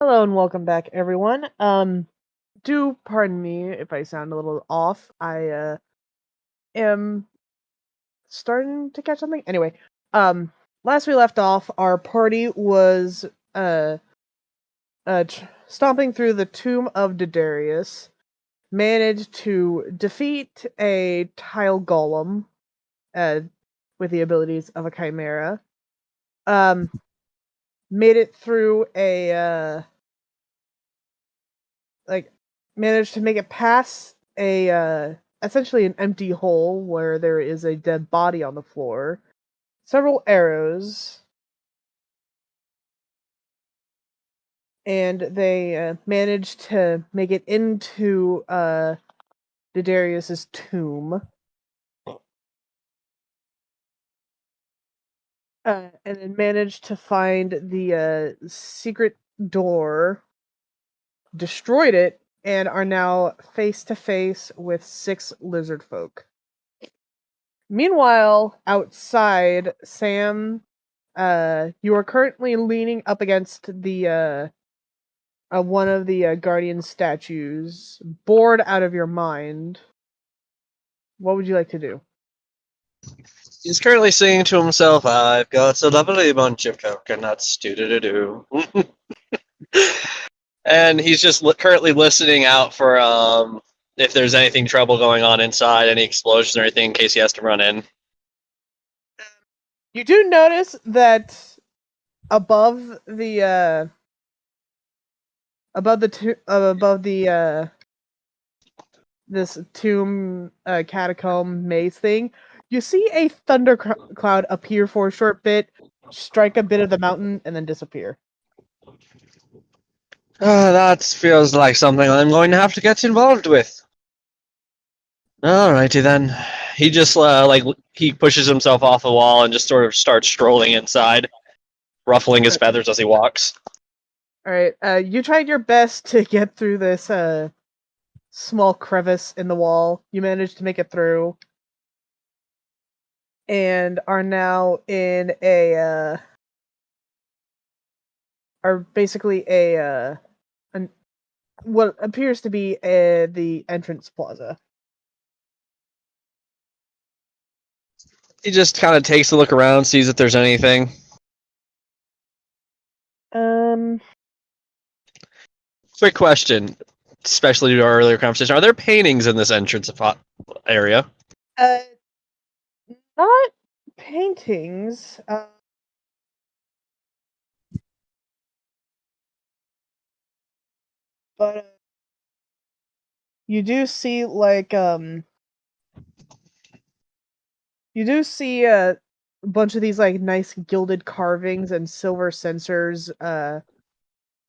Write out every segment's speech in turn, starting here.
Hello and welcome back, everyone. Do pardon me if I sound a little off. I am starting to catch something. Anyway, last we left off, our party was uh stomping through the tomb of Daedarius, managed to defeat a tile golem, uh, with the abilities of a chimera. Um, Made it through like managed to make it past a essentially an empty hole where there is a dead body on the floor, several arrows, and they managed to make it into Daedarius's tomb, and then managed to find the secret door, destroyed it, and are now face to face with six lizard folk. Meanwhile, outside, Sam, you are currently leaning up against the one of the guardian statues, bored out of your mind. What would you like to do? He's currently singing to himself, I've got a lovely bunch of coconuts, do-do-do-do. And he's just currently listening out for if there's anything trouble going on inside, any explosions or anything in case he has to run in. You do notice that above the above the this tomb catacomb maze thing, you see a thunder cloud appear for a short bit, strike a bit of the mountain, and then disappear. That feels like something I'm going to have to get involved with. Alrighty then. He just he pushes himself off the wall and just sort of starts strolling inside, ruffling his feathers as he walks. All right, you tried your best to get through this small crevice in the wall. You managed to make it through, and are now in a are basically an what appears to be the entrance plaza. He just kind of takes a look around, sees if there's anything. Um, Quick question, especially to our earlier conversation: are there paintings in this entrance area? uh, not paintings. But you do see you do see a bunch of these like nice gilded carvings and silver censers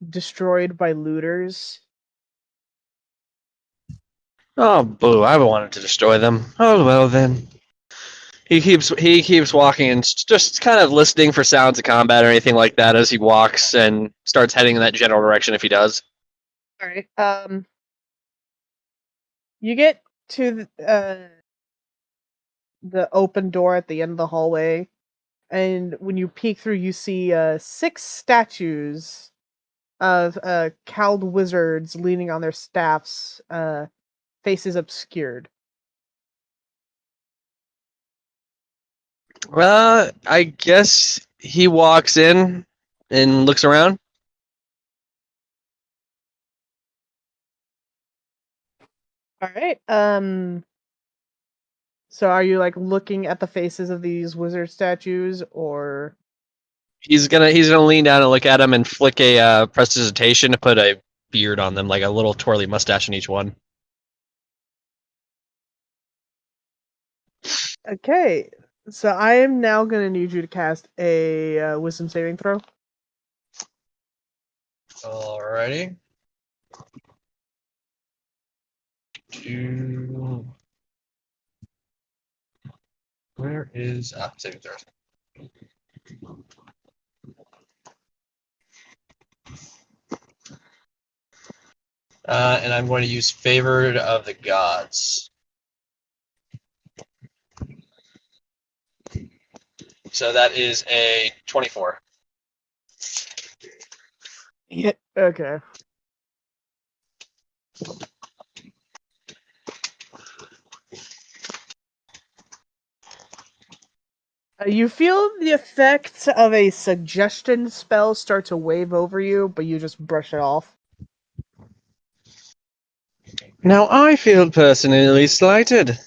destroyed by looters. Oh, boo! I wanted to destroy them. Oh well then. He keeps walking and just kind of listening for sounds of combat or anything like that as he walks and starts heading in that general direction if he does. All right. You get to the open door at the end of the hallway, and when you peek through, you see six statues of cowled wizards leaning on their staffs, faces obscured. I guess he walks in and looks around. All right. So are you like looking at the faces of these wizard statues, or He's gonna lean down and look at him and flick a prestidigitation to put a beard on them, like a little twirly mustache in each one. okay? So I am now gonna need you to cast a wisdom saving throw. Alrighty. Where is saving throw? And I'm going to use Favored of the Gods. So that is a 24. Yeah. Okay. You feel the effect of a suggestion spell start to wave over you, but you just brush it off. Now I feel personally slighted.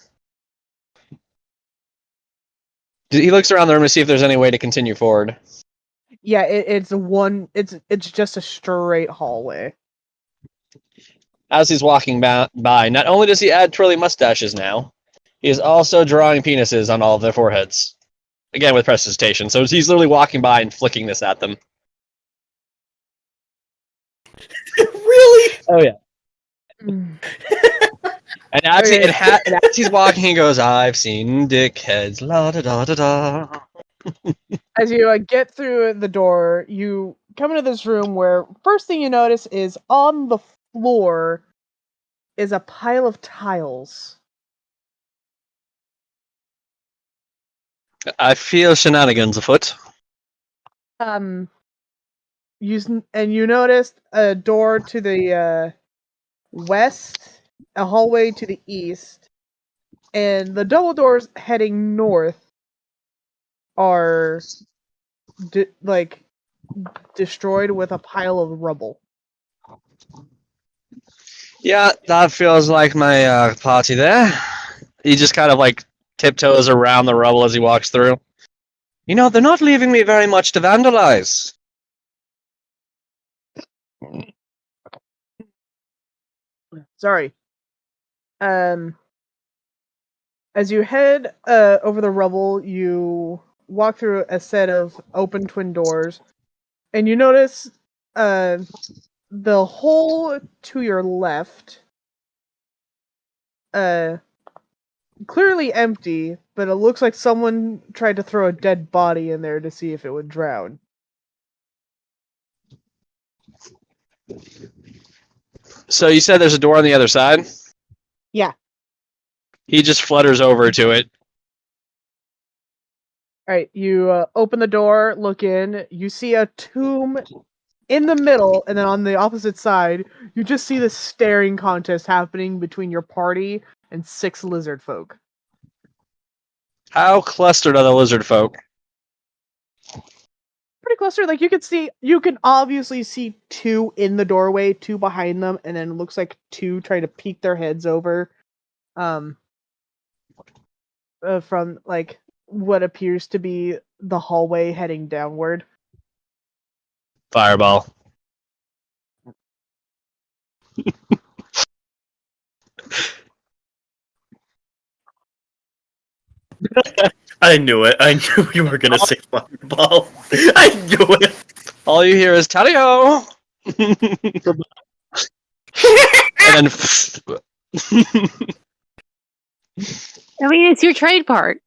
He looks around the room to see if there's any way to continue forward. Yeah, it's just a straight hallway. As he's walking by, not only does he add twirly mustaches now, he is also drawing penises on all of their foreheads. Again, with prestidigitation. So he's literally walking by and flicking this at them. Really? Oh, yeah. Mm. And as, Okay. and as he's walking, he goes, I've seen dickheads, la da da da da. As you get through the door, you come into this room where first thing you notice is on the floor is a pile of tiles. I feel shenanigans afoot. You noticed a door to the west, a hallway to the east, and the double doors heading north are destroyed with a pile of rubble. Yeah, that feels like my party there. He just kind of like tiptoes around the rubble as he walks through. You know, they're not leaving me very much to vandalize. Sorry. As you head over the rubble, you walk through a set of open twin doors, and you notice the hole to your left, clearly empty, but it looks like someone tried to throw a dead body in there to see if it would drown. So you said there's a door on the other side? Yeah. He just flutters over to it. Alright, you open the door, look in, you see a tomb in the middle, and then on the opposite side, you just see this staring contest happening between your party and 6 lizard folk. How clustered are the lizard folk? Pretty clustered. Like you can obviously see 2 in the doorway, 2 behind them, and then it looks like 2 trying to peek their heads over, from like what appears to be the hallway heading downward. Fireball. I knew it. I knew you were gonna say fireball. I knew it. All you hear is tally-ho! And then... I mean, it's your trademark.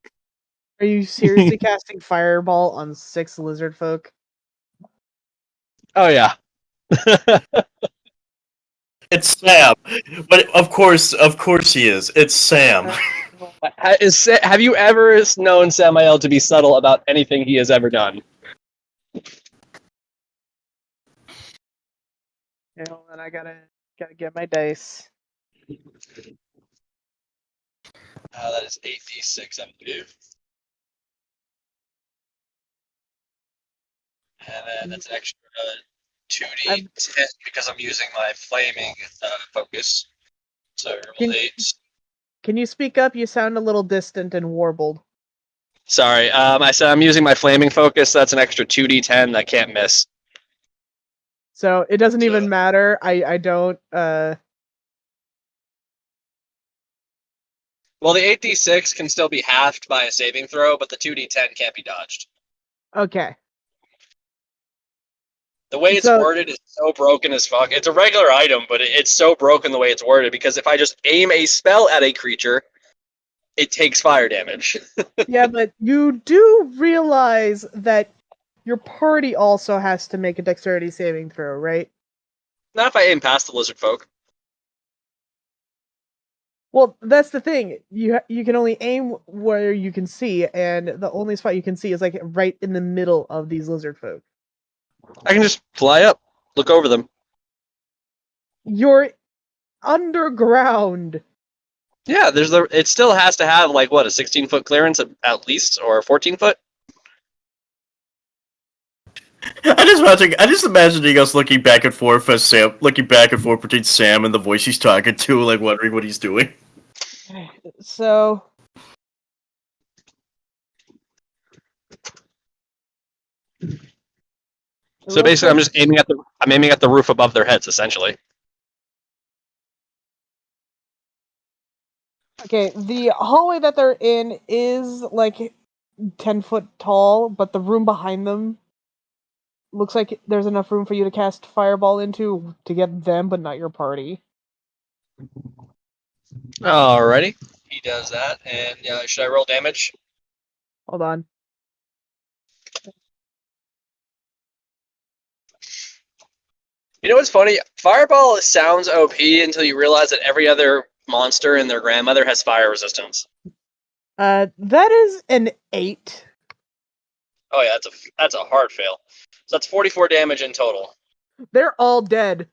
Are you seriously casting fireball on 6 lizard folk? Oh, yeah. It's Sam. But of course he is. It's Sam. Have you ever known Samael to be subtle about anything he has ever done? Hold on, I gotta get my dice. That is 8d6, I believe. And then that's an extra 2d10 because I'm using my flaming focus. So roll 8. Can you speak up? You sound a little distant and warbled. Sorry, I said I'm using my flaming focus. So that's an extra 2d10 that can't miss. So it doesn't even matter. I don't. Well, the 8d6 can still be halved by a saving throw, but the 2d10 can't be dodged. Okay. The way it's worded is so broken as fuck. It's a regular item, but it's so broken the way it's worded, because if I just aim a spell at a creature, it takes fire damage. Yeah, but you do realize that your party also has to make a dexterity saving throw, right? Not if I aim past the lizard folk. Well, that's the thing. You can only aim where you can see, and the only spot you can see is like right in the middle of these lizard folk. I can just fly up. look over them. You're underground. Yeah, it still has to have like what, a 16-foot clearance at least, or a 14-foot. I just imagining us looking back and forth between Sam and the voice he's talking to, like wondering what he's doing. So So basically, I'm just aiming at the roof above their heads, essentially. Okay, the hallway that they're in is like 10 foot tall, but the room behind them looks like there's enough room for you to cast Fireball into to get them, but not your party. Alrighty, he does that, and should I roll damage? Hold on. You know what's funny? Fireball sounds OP until you realize that every other monster and their grandmother has fire resistance. That is an 8. Oh yeah, that's a hard fail. So that's 44 damage in total. They're all dead.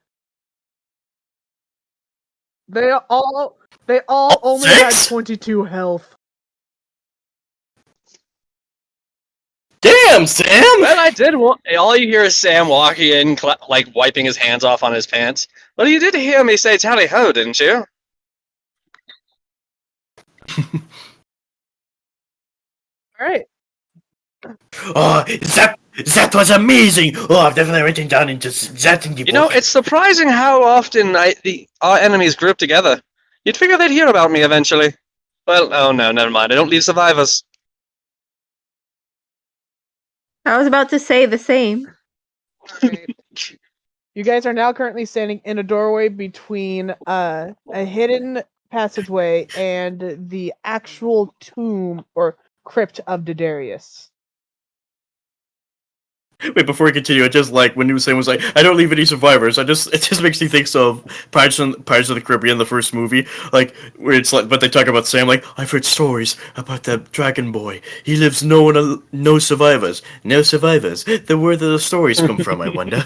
They all only had 22 health. Damn, Sam! Well, I did want. All you hear is Sam walking in, like wiping his hands off on his pants. Well, you did hear me say "tally ho," didn't you? All right. Oh, that was amazing! Oh, I'm definitely writing down into that in the book. You know, it's surprising how often our enemies group together. You'd figure they'd hear about me eventually. Well, oh no, never mind. I don't leave survivors. I was about to say the same. Okay. You guys are now currently standing in a doorway between a hidden passageway and the actual tomb or crypt of Daedarius. Wait, before we continue, I just like when you were saying was like, I don't leave any survivors. It just makes me think of Pirates of the Caribbean, the first movie, like where it's like, but they talk about Sam like, I've heard stories about the Dragon Boy. He lives no survivors, no survivors. The where do the stories come from? I wonder.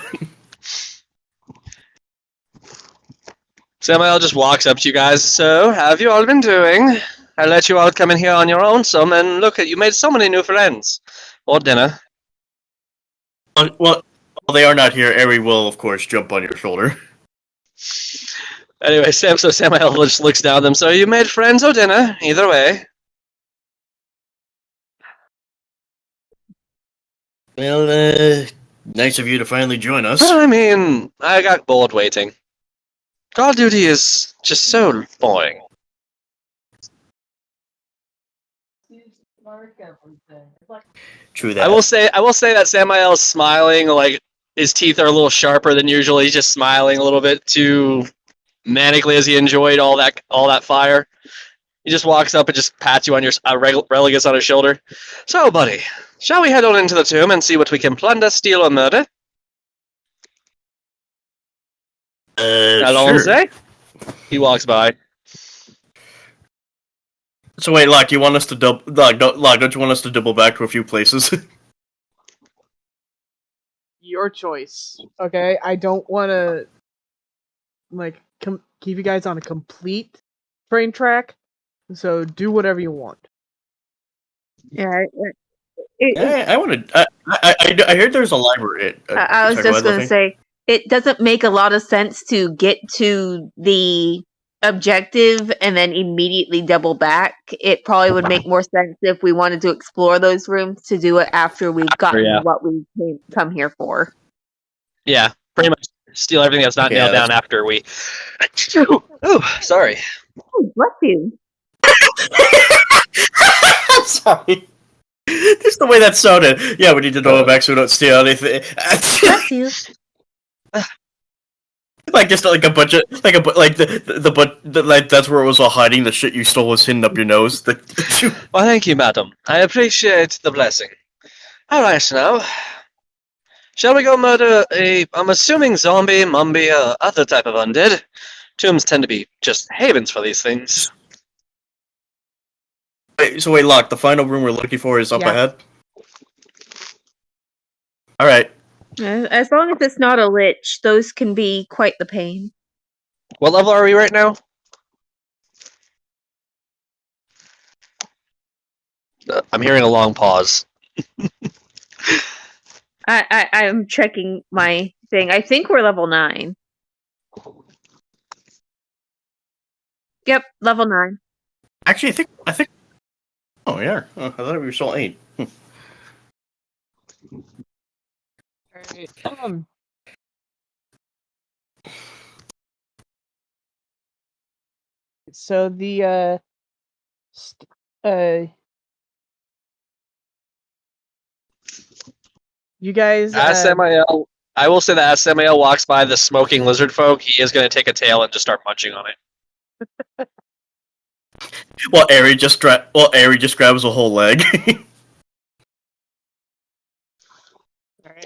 Samuel just walks up to you guys. So, how have you all been doing? I let you all come in here on your own, and look at you made so many new friends. Or dinner. Well, they are not here. Eri will, of course, jump on your shoulder. Anyway, Samuel just looks down at them. So you made friends or dinner? Either way. Well, nice of you to finally join us. Well, I mean, I got bored waiting. Guard duty is just so boring. True that. I will say that Samael's smiling, like his teeth are a little sharper than usual. He's just smiling a little bit too manically as he enjoyed all that fire. He just walks up and just pats you on your Religus on his shoulder. So, buddy, shall we head on into the tomb and see what we can plunder, steal, or murder? Sure. Say? He walks by. So wait, Locke, you want us to don't you want us to double back to a few places? Your choice. Okay, I don't want to like keep you guys on a complete train track, so do whatever you want. Yeah. I want to. I heard there's a library. I was just going to say, it doesn't make a lot of sense to get to the objective and then immediately double back. It probably would make more sense if we wanted to explore those rooms to do it after we've gotten what we come here for. Yeah, pretty much steal everything that's not nailed down after we... Oh, sorry. Oh, bless you. I'm sorry. Just the way that sounded. Yeah, we need to double back so we don't steal anything. Bless you. Like just like a budget, like that's where it was all hiding. The shit you stole was hidden up your nose. Well, thank you, madam. I appreciate the blessing. All right, now, shall we go murder I'm assuming zombie, mummy, or other type of undead? Tombs tend to be just havens for these things. Wait, Locke. The final room we're looking for is up ahead. All right. As long as it's not a lich, those can be quite the pain. What level are we right now? I'm hearing a long pause. I'm checking my thing. I think we're level 9. Yep, level 9. Actually, I think. Oh yeah. Oh, I thought we were still 8. Alright, so the you guys As Samael, I will say that as Samael walks by the smoking lizard folk, he is going to take a tail and just start munching on it. Well, Ari just grabs a whole leg.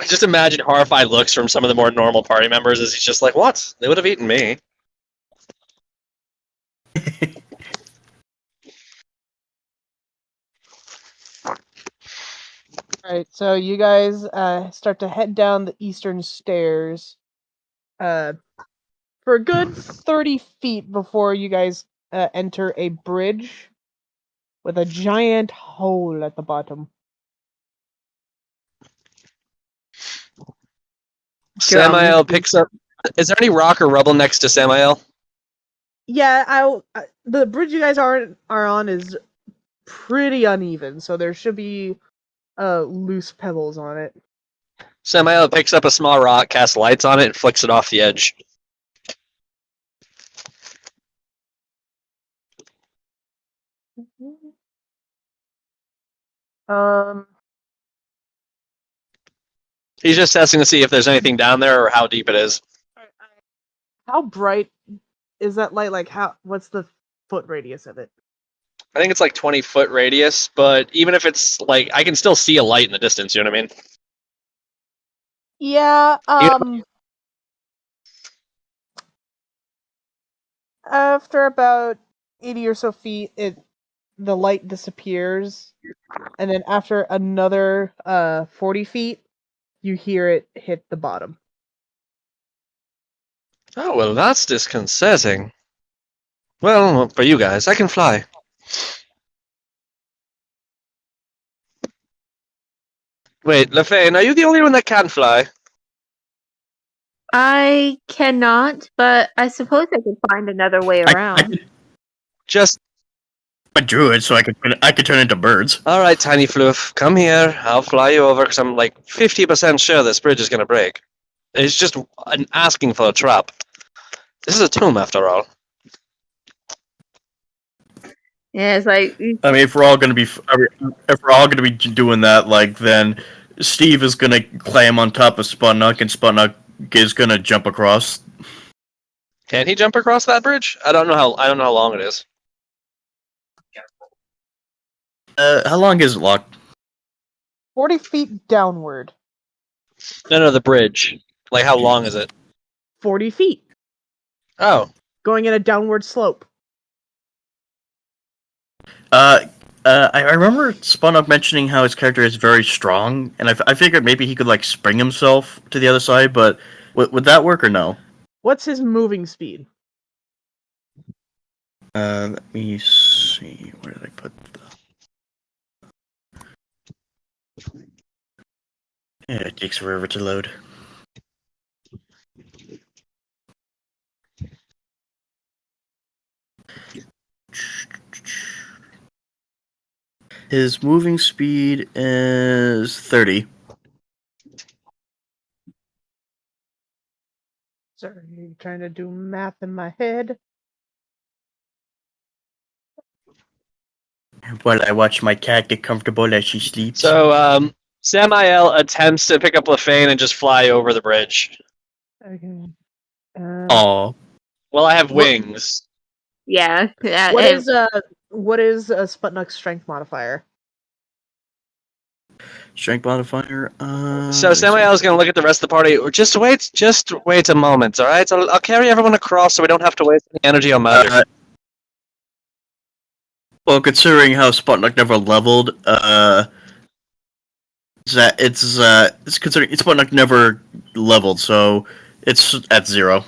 I just imagine horrified looks from some of the more normal party members as he's just like, "What? They would have eaten me." Alright, so you guys start to head down the eastern stairs for a good 30 feet before you guys enter a bridge with a giant hole at the bottom. Samael picks up. Is there any rock or rubble next to Samael? Yeah, the bridge you guys are on is pretty uneven, so there should be loose pebbles on it. Samael picks up a small rock, casts lights on it, and flicks it off the edge. He's just testing to see if there's anything down there or how deep it is. How bright is that light? Like, what's the foot radius of it? I think it's like 20-foot radius, but even if it's like, I can still see a light in the distance. You know what I mean? Yeah. After about 80 or so feet, the light disappears, and then after another 40 feet, you hear it hit the bottom. Oh, well, that's disconcerting. Well, for you guys, I can fly. Wait, LaFane, are you the only one that can fly? I cannot, but I suppose I could find another way around. Just a druid, so I could turn into birds. all right, Tiny Floof, come here. I'll fly you over because I'm like 50% sure this bridge is going to break. It's just an asking for a trap. This is a tomb, after all. Yeah, it's like I mean, if we're all gonna be doing that, like then Steve is gonna climb on top of Sputnik, and Sputnik is gonna jump across. Can he jump across that bridge? I don't know how long it is. How long is it, Locke? 40 feet downward. No, the bridge. Like, how long is it? 40 feet. Oh. Going in a downward slope. I remember Sputnik mentioning how his character is very strong, and I figured maybe he could like spring himself to the other side, but would that work or no? What's his moving speed? Let me see. Where did I put the... Yeah, it takes forever to load. His moving speed is 30. Sorry, trying to do math in my head. While I watch my cat get comfortable as she sleeps. So, Samael attempts to pick up LaFane and just fly over the bridge. Okay. Aww. Well, I have wings. yeah. What is a Sputnik's strength modifier? Strength modifier. So Samael is going to look at the rest of the party. Just wait a moment, all right? I'll carry everyone across so we don't have to waste any energy on matter. Well, considering how Sputnik never leveled, It's considering it's Sputnik never leveled, so it's at 0.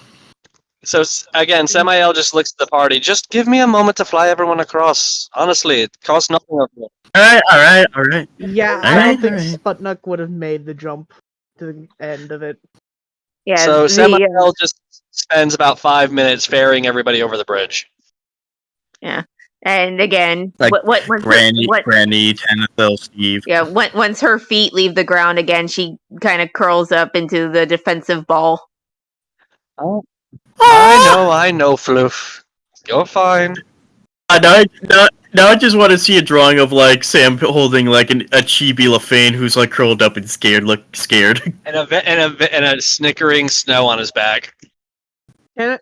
So again, Samael just looks at the party. Just give me a moment to fly everyone across. Honestly, it costs nothing. All right. Yeah, I Alright, don't think alright. Sputnik would have made the jump to the end of it. Yeah, So the Samael just spends about 5 minutes ferrying everybody over the bridge. and again, Like what Granny, Tanithil, Steve. yeah, once her feet leave the ground again, she kind of curls up into the defensive ball. Oh, Ah! I know, Floof. You're fine. Now I just want to see a drawing of like Sam holding like a chibi LaFane who's like curled up and scared, look scared, And a snickering snow on his back. And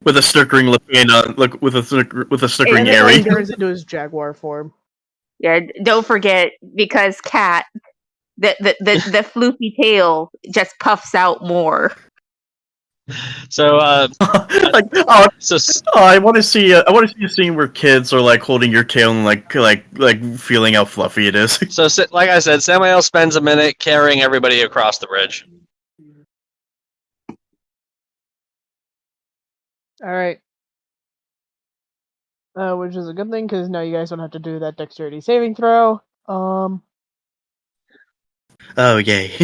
with a snickering LaFane on, look with a snickering it Airy. turns into his jaguar form. Yeah, don't forget because Cat, the floopy tail just puffs out more. So Like so I want to see a scene where kids are like holding your tail and like feeling how fluffy it is. so like I said, Samael spends a minute carrying everybody across the bridge. All right. Which is a good thing because now you guys don't have to do that dexterity saving throw. Oh yay!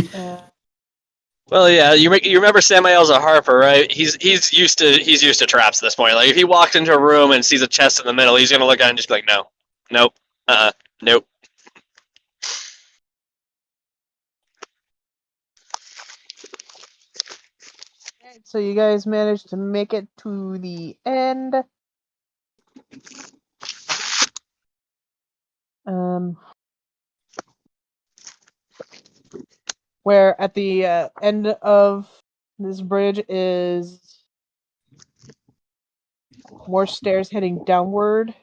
Well, yeah, you remember Samael's a harper, right? He's used to traps at this point. Like if he walked into a room and sees a chest in the middle, he's gonna look at it and just be like, no, nope, nope. So you guys managed to make it to the end. Where at the end of this bridge is more stairs heading downward.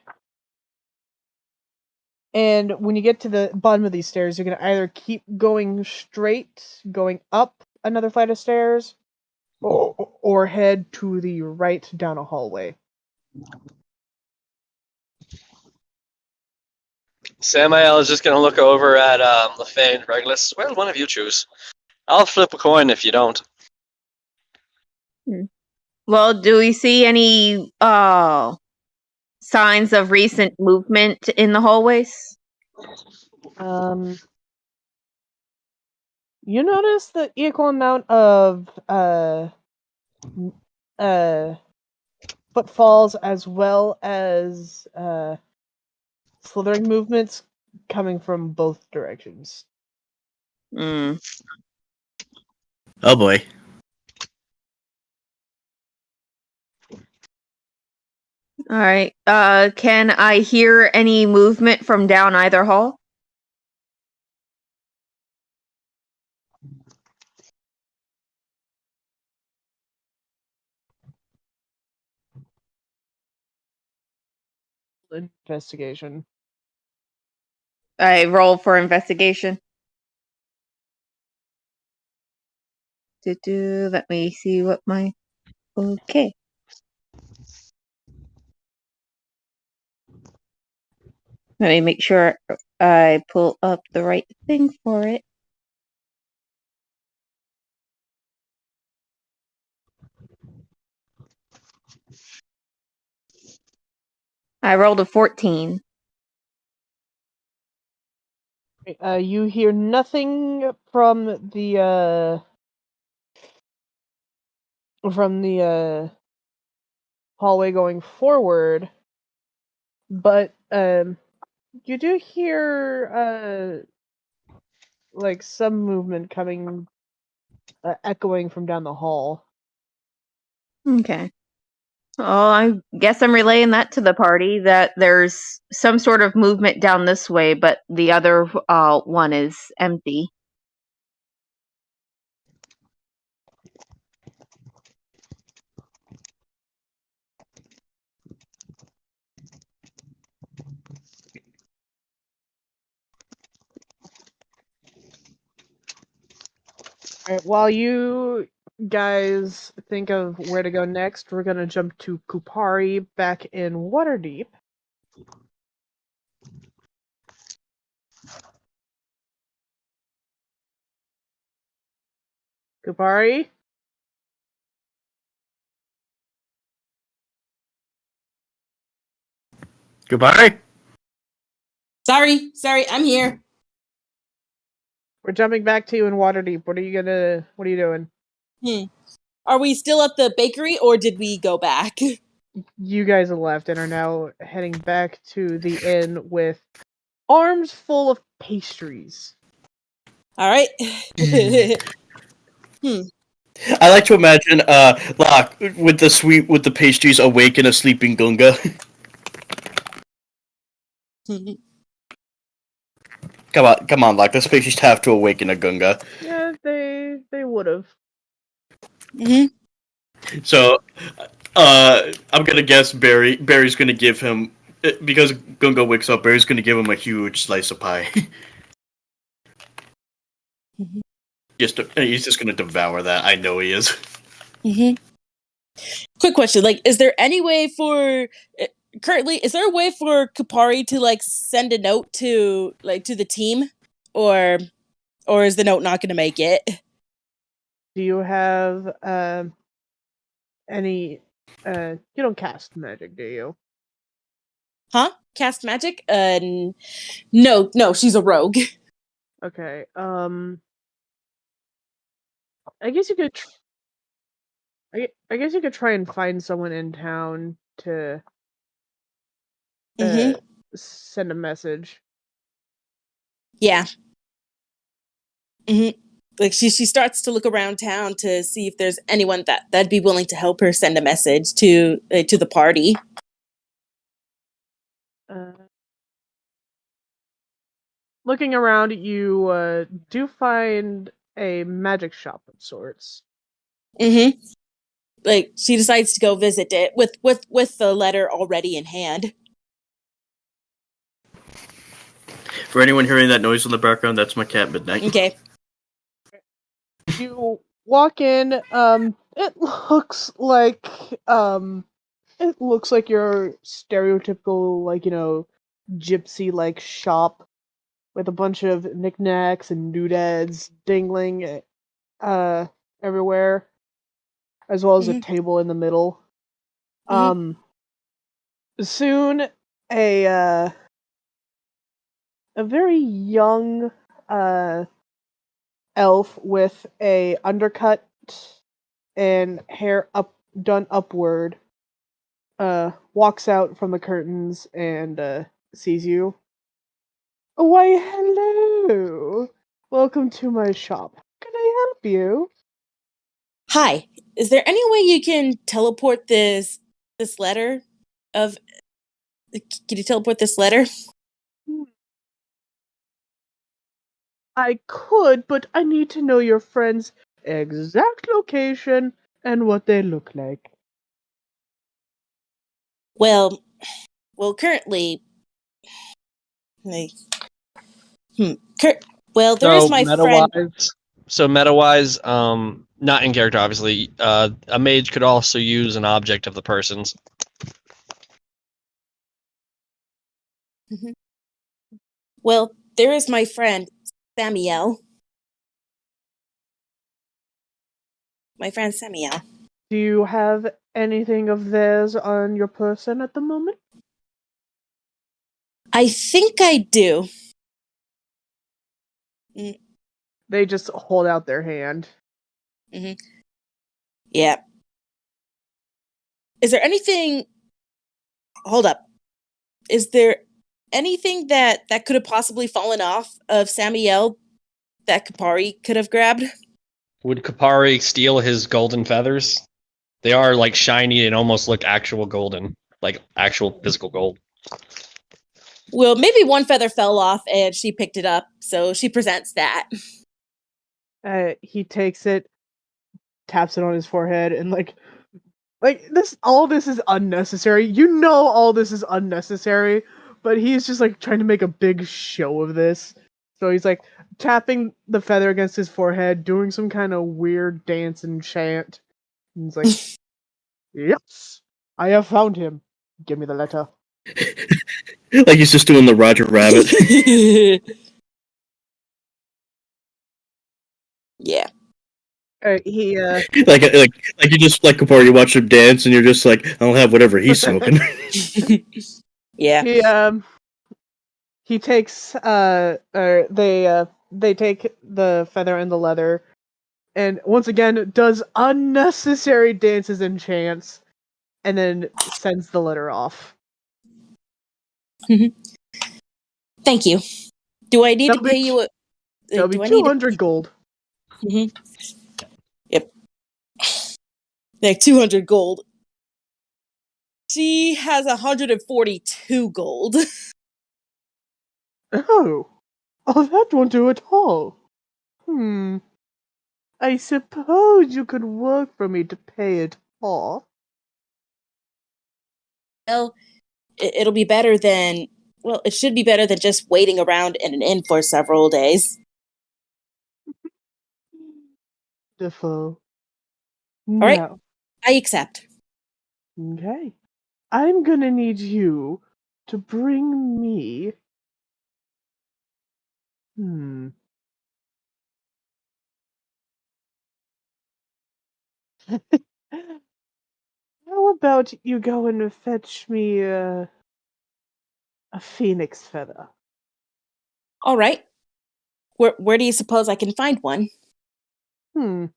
And when you get to the bottom of these stairs, you're going to either keep going straight, going up another flight of stairs, or head to the right down a hallway. Samael is just gonna look over at LaFane and Regulus. Well, one of you choose. I'll flip a coin if you don't. Well, do we see any signs of recent movement in the hallways? You notice the equal amount of footfalls as well as slithering movements coming from both directions. Mm. Oh boy! All right. Can I hear any movement from down either hall? Investigation. I roll for investigation. Let me see what my... Okay. Let me make sure I pull up the right thing for it. I rolled a 14. You hear nothing from the hallway going forward, but you do hear like some movement coming, echoing from down the hall. Okay. Well, I guess I'm relaying that to the party that there's some sort of movement down this way, but the other one is empty. Alright, while you guys think of where to go next, we're gonna jump to Kupari back in Waterdeep. Kupari? Goodbye. Sorry, I'm here. We're jumping back to you in Waterdeep. What are you doing? Are we still at the bakery or did we go back? You guys have left and are now heading back to the inn with arms full of pastries. All right. I like to imagine Locke with the pastries awaken a sleeping Gunga. Come on, Locke. Those pastries have to awaken a Gunga. Yeah, they would have. So, I'm gonna guess Barry's gonna give him, because Gunga wakes up. Barry's gonna give him a huge slice of pie. He's just gonna devour that. I know he is. Quick question: like, is there any way for currently? Is there a way for Kupari to like send a note to the team, or is the note not going to make it? Do you have any? You don't cast magic, do you? Huh? Cast magic? No, she's a rogue. Okay. I guess you could. I guess you could try and find someone in town to send a message. Yeah. Like she starts to look around town to see if there's anyone that'd be willing to help her send a message to the party. Looking around, you do find a magic shop of sorts. Like she decides to go visit it with the letter already in hand. For anyone hearing that noise in the background, that's my cat Midnight. Okay. You walk in. It looks like your stereotypical, gypsy shop with a bunch of knickknacks and doodads dingling everywhere, as well as a table in the middle. Soon a very young elf with a undercut and hair done upward walks out from the curtains and sees you. Why, hello! Welcome to my shop. Can I help you? Hi. Is there any way you can teleport this letter of? Can you teleport this letter? I could, but I need to know your friend's exact location and what they look like. Well, currently, well, there is my friend. So meta-wise, not in character, obviously. A mage could also use an object of the person's. Well, there is my friend Samuel. My friend Samuel. Do you have anything of theirs on your person at the moment? I think I do. They just hold out their hand. Yeah. Is there anything? Hold up. Is there anything that could have possibly fallen off of Samuel that Kupari could have grabbed? Would Kupari steal his golden feathers? They are shiny and almost look actual golden, like actual physical gold. Well, maybe one feather fell off and she picked it up, so she presents that. He takes it, taps it on his forehead, and this. All this is unnecessary. You know, all this is unnecessary, but he's just trying to make a big show of this. So he's tapping the feather against his forehead, doing some kind of weird dance and chant. And he's like, "Yes, I have found him. Give me the letter." Like he's just doing the Roger Rabbit. Yeah. He like you just like before you watch him dance, and you're just like, I'll have whatever he's smoking. Yeah. he takes they take the feather and the leather, and once again does unnecessary dances and chants, and then sends the letter off. Thank you. Do I need to That'll pay be- you a... That'll be do I need to... 200 gold. Yep. Like 200 gold. She has 142 gold. Oh, that won't do at all. I suppose you could work for me to pay it off. Well, it'll be better than... Well, it should be better than just waiting around in an inn for several days. Defoe. All right. Now, I accept. okay. I'm gonna need you to bring me... How about you go and fetch me a phoenix feather? All right. Where do you suppose I can find one? I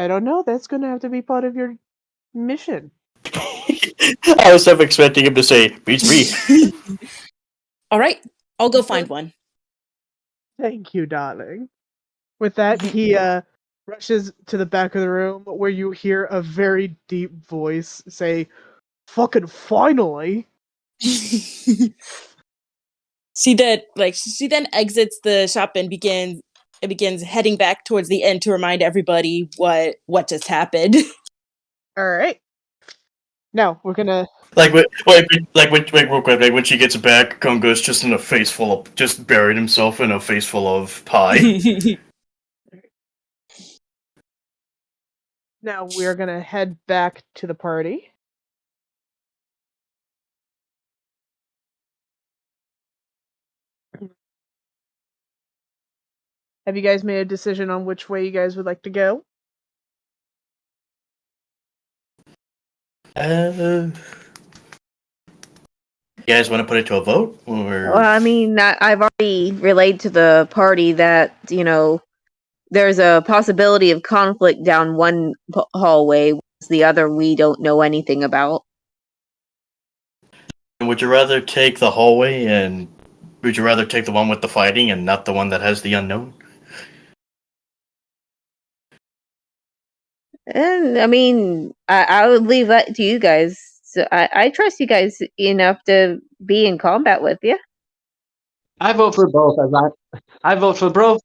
don't know. That's gonna have to be part of your mission. I was never expecting him to say, beats me. All right. I'll go find one. Thank you, darling. With that, he rushes to the back of the room where you hear a very deep voice say, "Fucking finally!" She then exits the shop and begins heading back towards the end to remind everybody what just happened. All right. Now we're gonna Real quick, like when she gets back, Kongo's just in a face full of, just buried himself in a face full of pie. Now we're gonna head back to the party. Have you guys made a decision on which way you guys would like to go? You guys want to put it to a vote? Or... Well, I mean, I've already relayed to the party that, there's a possibility of conflict down one hallway, whereas the other we don't know anything about. Would you rather take the hallway, and would you rather take the one with the fighting and not the one that has the unknown? And I mean, I would leave that to you guys. So I trust you guys enough to be in combat with you. I vote for both I vote for both.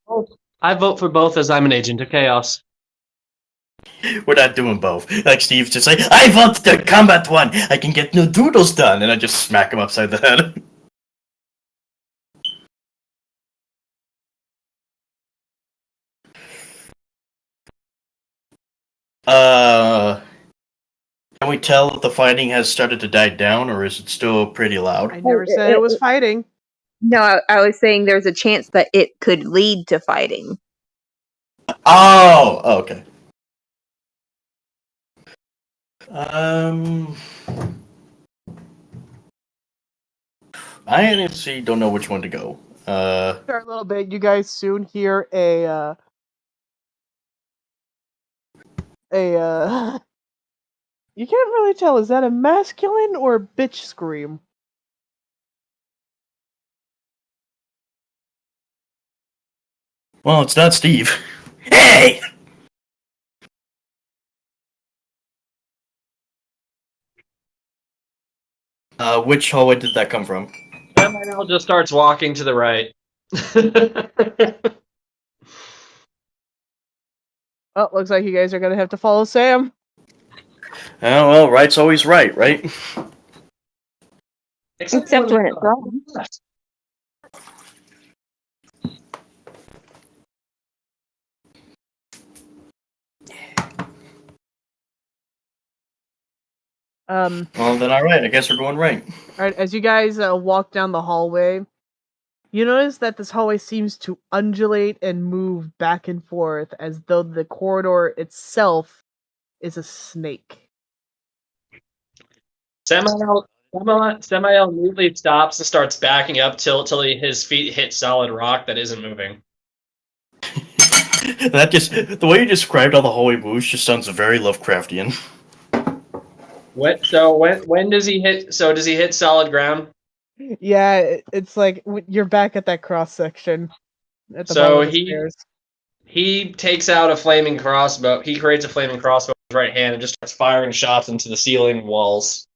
I vote for both as I'm an agent of chaos. We're not doing both. Like Steve's just like, I vote the combat one. I can get new doodles done, and I just smack him upside the head. Can we tell if the fighting has started to die down, or is it still pretty loud? I never said it was fighting. No, I was saying there's a chance that it could lead to fighting. Oh, okay. I honestly don't know which one to go. Start a little bit. You guys soon hear a you can't really tell, is that a masculine or a bitch scream? Well, it's not Steve. Hey! Which hallway did that come from? Samuel just starts walking to the right. Oh, looks like you guys are gonna have to follow Sam. Oh, well, right's always right, right? Except when it's wrong. Well, then alright, I guess we're going right. Alright, as you guys walk down the hallway, You notice that this hallway seems to undulate and move back and forth as though the corridor itself is a snake. Samael immediately stops and starts backing up till his feet hit solid rock that isn't moving. That just the way you described how the hallway moves just sounds very Lovecraftian. When does he hit? So does he hit solid ground? Yeah, it's like you're back at that cross section at the So bottom of the stairs. He takes out a flaming crossbow. He creates a flaming crossbow with his right hand and just starts firing shots into the ceiling walls.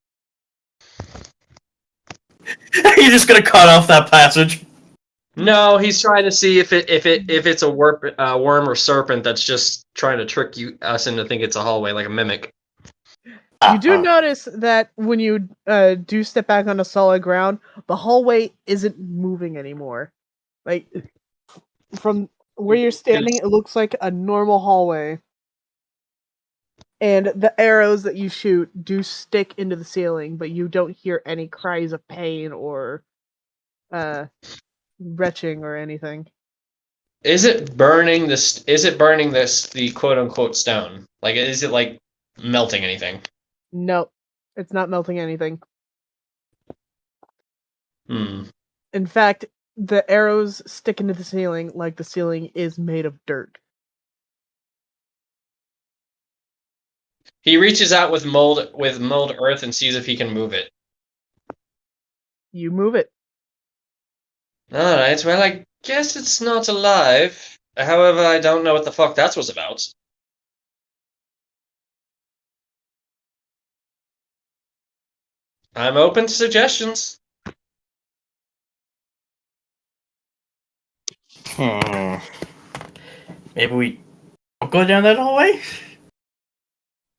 You're just gonna cut off that passage. No, he's trying to see if it's a worm or serpent that's just trying to trick us into think it's a hallway, like a mimic. You do notice that when you do step back onto solid ground, the hallway isn't moving anymore. Like, from where you're standing, it looks like a normal hallway. And the arrows that you shoot do stick into the ceiling, but you don't hear any cries of pain or retching or anything. Is it burning the quote unquote stone? Like, is it like melting anything? Nope, it's not melting anything. In fact, the arrows stick into the ceiling like the ceiling is made of dirt. He reaches out with mold earth and sees if he can move it. You move it. Alright, well, I guess it's not alive. However, I don't know what the fuck that was about. I'm open to suggestions. Maybe we don't go down that hallway?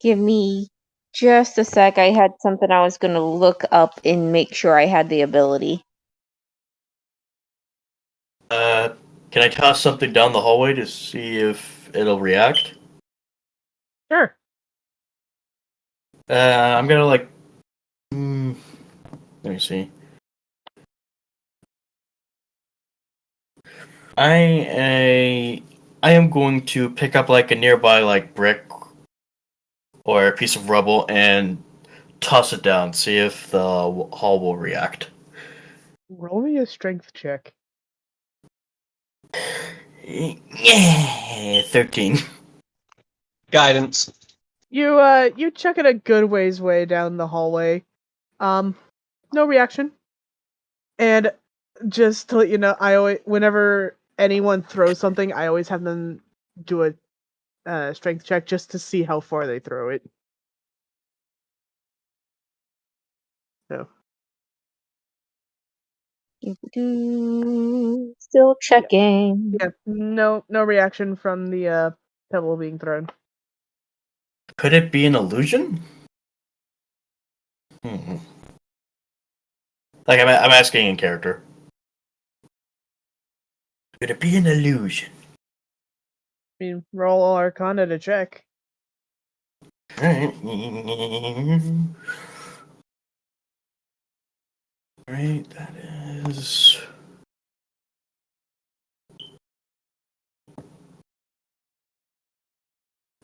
Give me just a sec. I had something I was going to look up and make sure I had the ability. Can I toss something down the hallway to see if it'll react? Sure. I'm gonna let me see. I am going to pick up like a nearby like brick or a piece of rubble and toss it down, see if the hall will react. Roll me a strength check. Yeah, 13. Guidance. You chuck it a good ways way down the hallway. No reaction. And just to let you know, whenever anyone throws something, I always have them do a strength check just to see how far they throw it. So. Still checking. Yeah, no reaction from the pebble being thrown. Could it be an illusion? Like I'm asking in character. Could it be an illusion? I mean, roll Arcana to check. Alright. Alright, that is...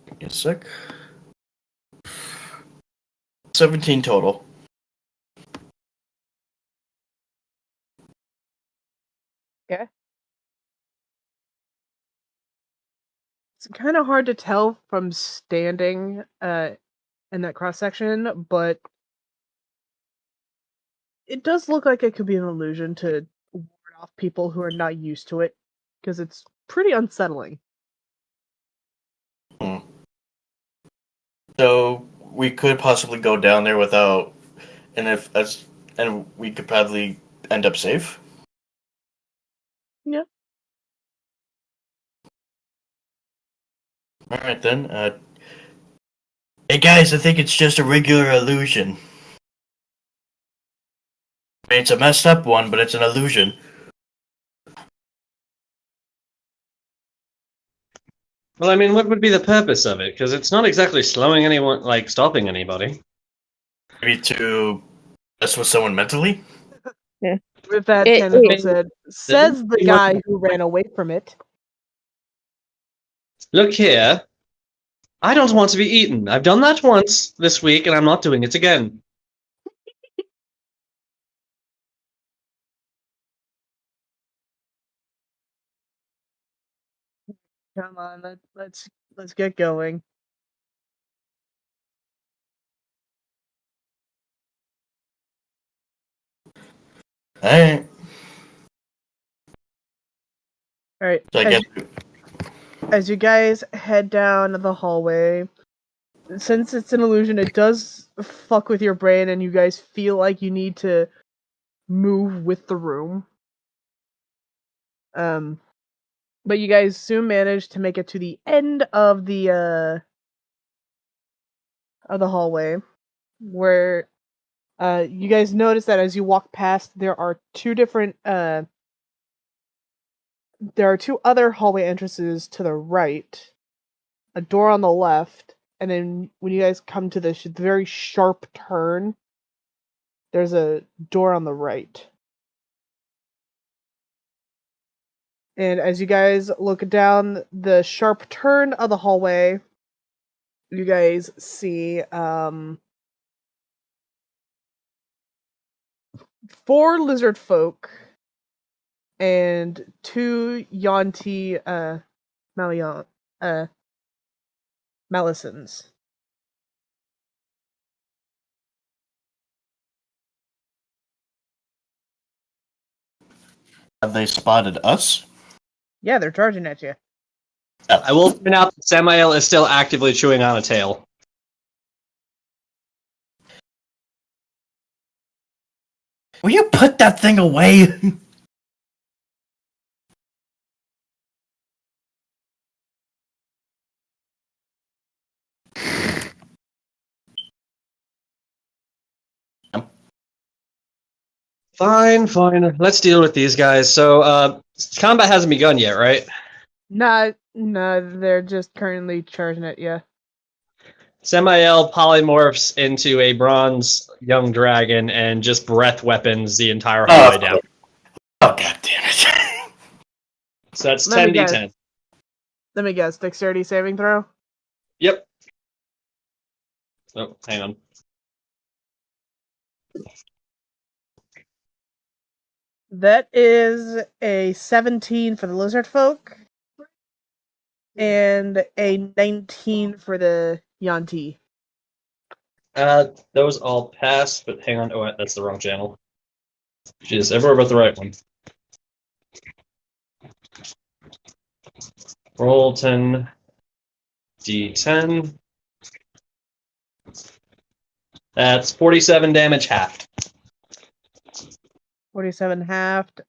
Give me a sec. 17 total. Okay. It's kind of hard to tell from standing in that cross section, but it does look like it could be an illusion to ward off people who are not used to it, because it's pretty unsettling. So we could possibly go down there without, and we could probably end up safe. Yeah. All right then. Hey guys, I think it's just a regular illusion. I mean, it's a messed up one, but it's an illusion. Well, I mean, what would be the purpose of it? Because it's not exactly slowing anyone, like stopping anybody. Maybe to mess with someone mentally? Yeah. With that It- tentacle it- said, says the it- guy who ran away from it. Look here. I don't want to be eaten. I've done that once this week, and I'm not doing it again. Come on, let's get going. Alright. All right. So I guess As you guys head down the hallway, since it's an illusion, it does fuck with your brain, and you guys feel like you need to move with the room. But you guys soon manage to make it to the end of the hallway, where you guys notice that as you walk past, there are two other hallway entrances to the right, a door on the left, and then when you guys come to this very sharp turn, there's a door on the right. And as you guys look down the sharp turn of the hallway, you guys see 4 lizard folk and 2 Yonti Malisons. have they spotted us? Yeah, they're charging at you. I will point out that Samael is still actively chewing on a tail. Will you put that thing away? Fine. Let's deal with these guys. So, combat hasn't begun yet, right? No, they're just currently charging at you. Samael polymorphs into a bronze young dragon and just breath weapons the entire hallway down. Oh, god damn it. So that's Let me 10d10. Let me guess, dexterity saving throw? Yep. Oh, hang on. That is a 17 for the lizard folk and a 19 for the Yanti. Those all pass, but hang on. Oh, wait, that's the wrong channel. Jeez, everywhere but the right one. Roll 10 d10. That's 47 damage halved. 47 halved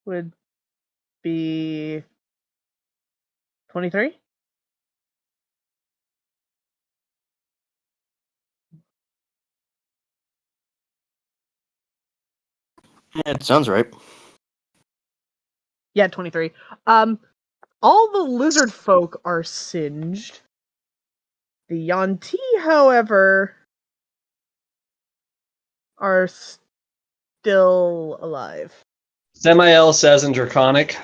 would be 23? Yeah, it sounds right. Yeah, 23. All the lizard folk are singed. The Yanti, however, are still alive. Samael says in Draconic,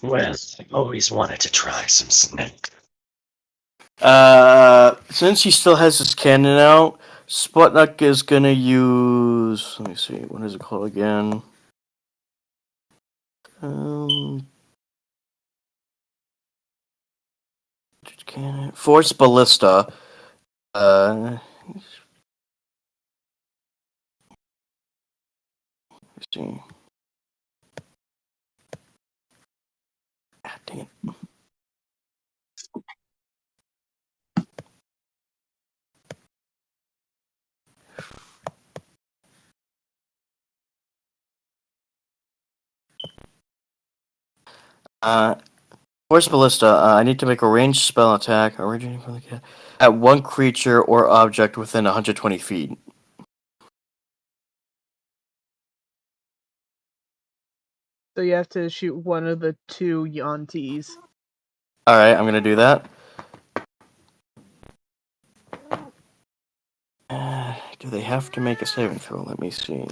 well, I've always wanted to try some snake. Since he still has his cannon out, Sputnik is gonna use. Let me see. What is it called again? Cannon. Force Ballista. Let's see. God dang it. Force Ballista, I need to make a ranged spell attack originating from the cat at one creature or object within 120 feet. So you have to shoot one of the 2 Yantis. Alright, I'm gonna do that. Do they have to make a saving throw? Let me see.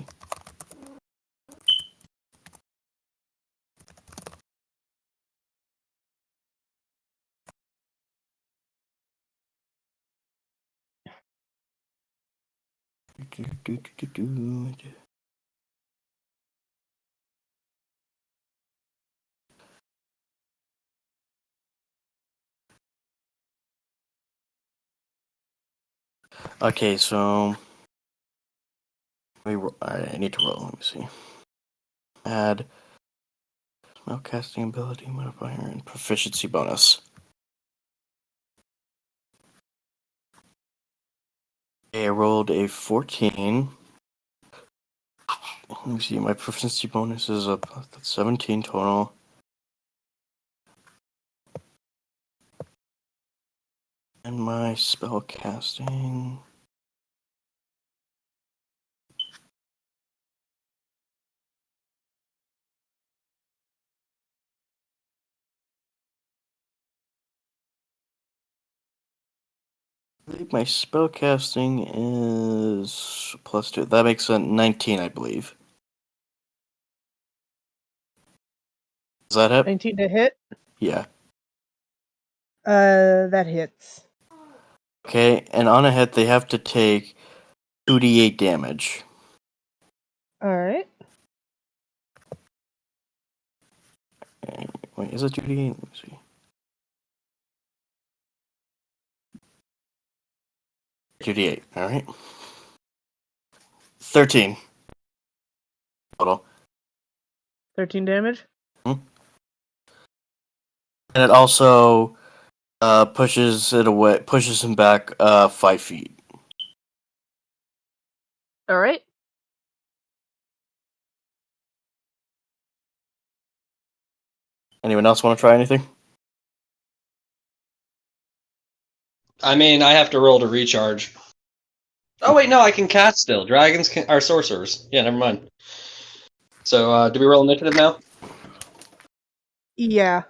Okay, so I need to roll. Let me see. Add spellcasting ability modifier and proficiency bonus. Okay, I rolled a 14. Let me see. My proficiency bonus is up. That's 17 total. And my spellcasting. I believe my spellcasting is +2. That makes it 19, I believe. Is that it? 19 to hit. Yeah. That hits. Okay, and on a hit, they have to take 2d8 damage. All right. Wait, is it 2d8? Let me see. 2d8, alright. 13 total. 13 damage. And it also pushes him back 5 feet. All right. Anyone else want to try anything? I mean, I have to roll to recharge. Oh wait, no, I can cast still. Dragons are sorcerers. Yeah, never mind. So, do we roll initiative now? Yeah.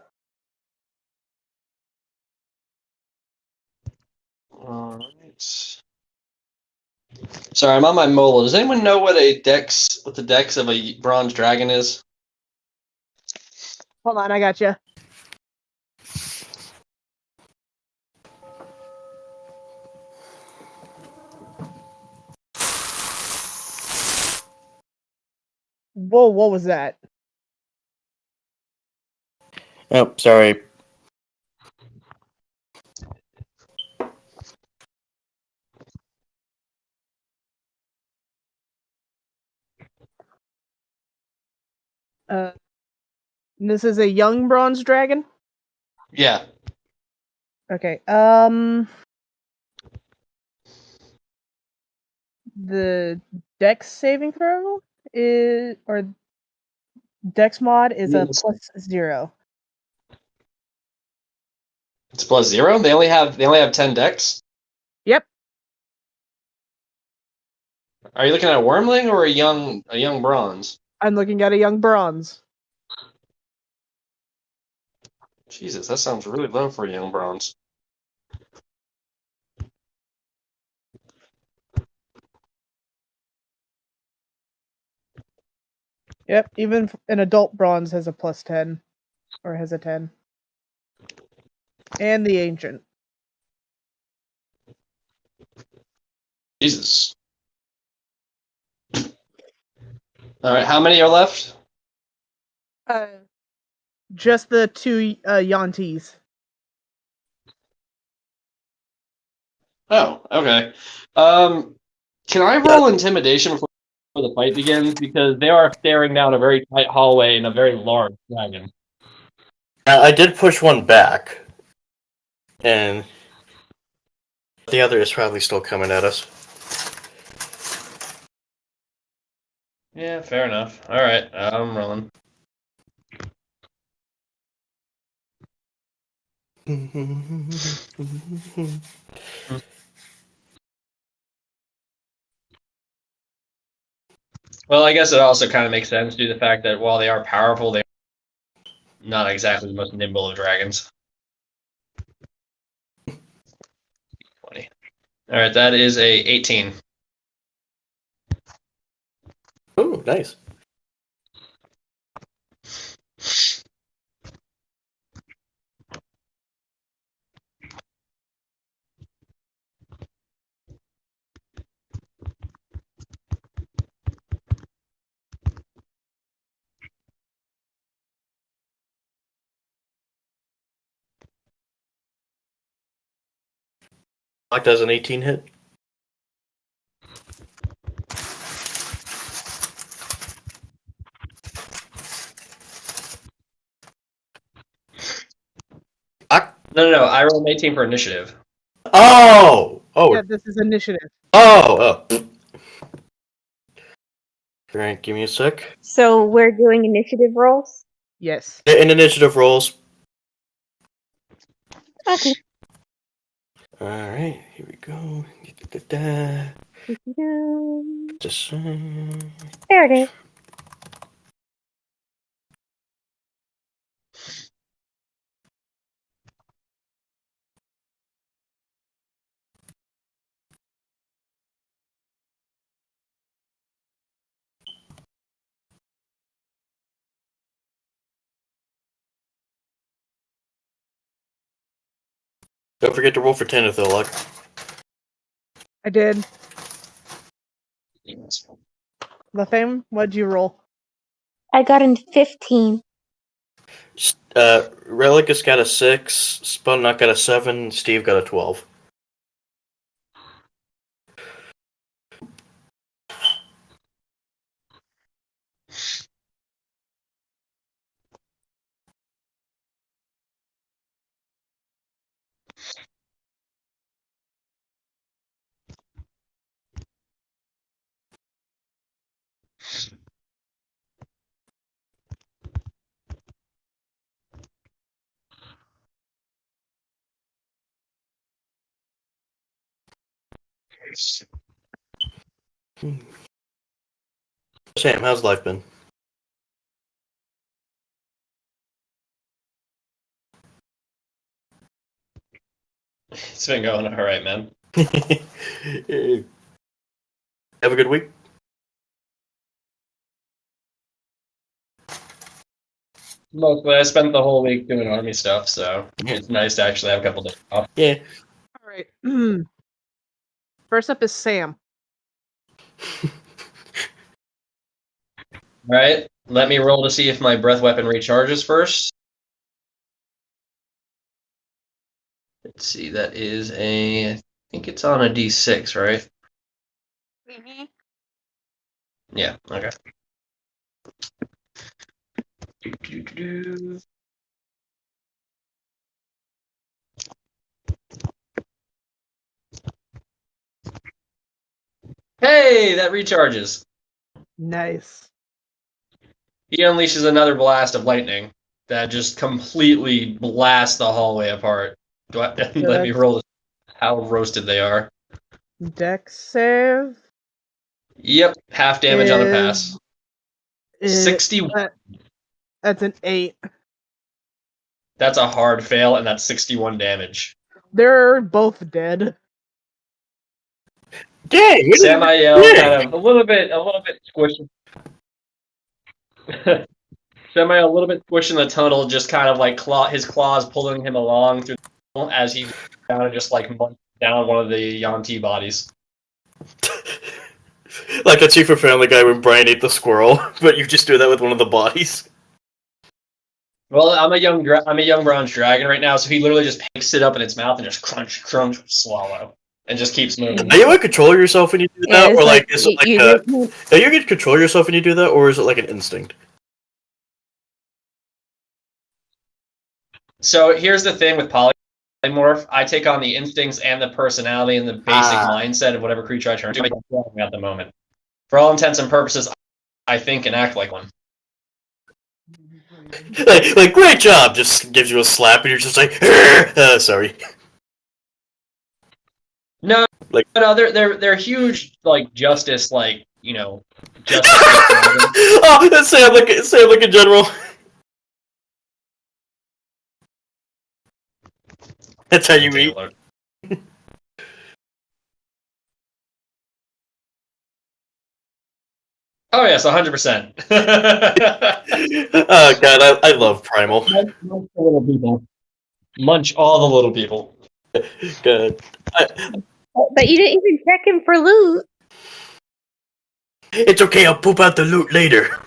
Alright. Sorry, I'm on my mobile. Does anyone know what the dex of a bronze dragon is? Hold on, I got you. Whoa, what was that? Oh, sorry. This is a young bronze dragon? Yeah. Okay. The dex saving throw is, or dex mod is a Yes. +0. It's +0? They only have 10 dex? Yep. Are you looking at a wormling or a young bronze? I'm looking at a young bronze. Jesus, that sounds really low for a young bronze. Yep, even an adult bronze has a +10. Or has a 10. And the ancient. Jesus. Alright, how many are left? Just the 2 Yantees. Oh, okay. Can I roll intimidation before the fight begins? Because they are staring down a very tight hallway and a very large dragon. I did push one back, and the other is probably still coming at us. Yeah, fair enough. Alright, I'm rolling. Well, I guess it also kind of makes sense due to the fact that while they are powerful, they're not exactly the most nimble of dragons. 20. Alright, that is a 18. Oh, nice. Locked as an 18 hit. No. I rolled an 18 for initiative. Oh! Yeah, this is initiative. Oh! Alright, give me a sec. So we're doing initiative rolls? Yes. In initiative rolls. Okay. Alright, here we go. Just, There it is. don't forget to roll for 10 if they'll luck. I did. The fame, what'd you roll? I got in 15. Relicus got a 6, Spunknut got a 7, Steve got a 12. Sam, how's life been? It's been going all right, man. Have a good week. Mostly, I spent the whole week doing army stuff, so it's nice to actually have a couple days off. Yeah. All right. First up is Sam. All right, let me roll to see if my breath weapon recharges first. Let's see, that is I think it's on a D6, right? Mm-hmm. Yeah, okay. Do. Hey, that recharges. Nice. He unleashes another blast of lightning that just completely blasts the hallway apart. Let me roll how roasted they are. Dex save. Yep, half damage on a pass. 60. That's an 8. That's a hard fail, and that's 61 damage. They're both dead. Dang! Samael kind of a little bit squished. Samael a little bit squished in the tunnel, just kind of like his claws pulling him along through the tunnel as he down and just like munched down one of the Yanti bodies. Like the Chief of Family Guy when Brian ate the squirrel, but you just do that with one of the bodies. Well, I'm a young bronze dragon right now, so he literally just picks it up in its mouth and just crunch, swallow, and just keeps moving. Are you able to control yourself when you do that, or like is it like are you able to control yourself when you do that, or is it like an instinct? So here's the thing with polymorph: I take on the instincts and the personality and the basic mindset of whatever creature I turn to at the moment. For all intents and purposes, I think and act like one. Like great job, just gives you a slap and you're just like, sorry. No, like they're huge, like justice, like justice. Oh, that's Sam like a general. That's how you eat. Oh yes, 100%. Oh god, I love Primal. Munch the little people. Munch all the little people. Good. But you didn't even check him for loot. It's okay, I'll poop out the loot later.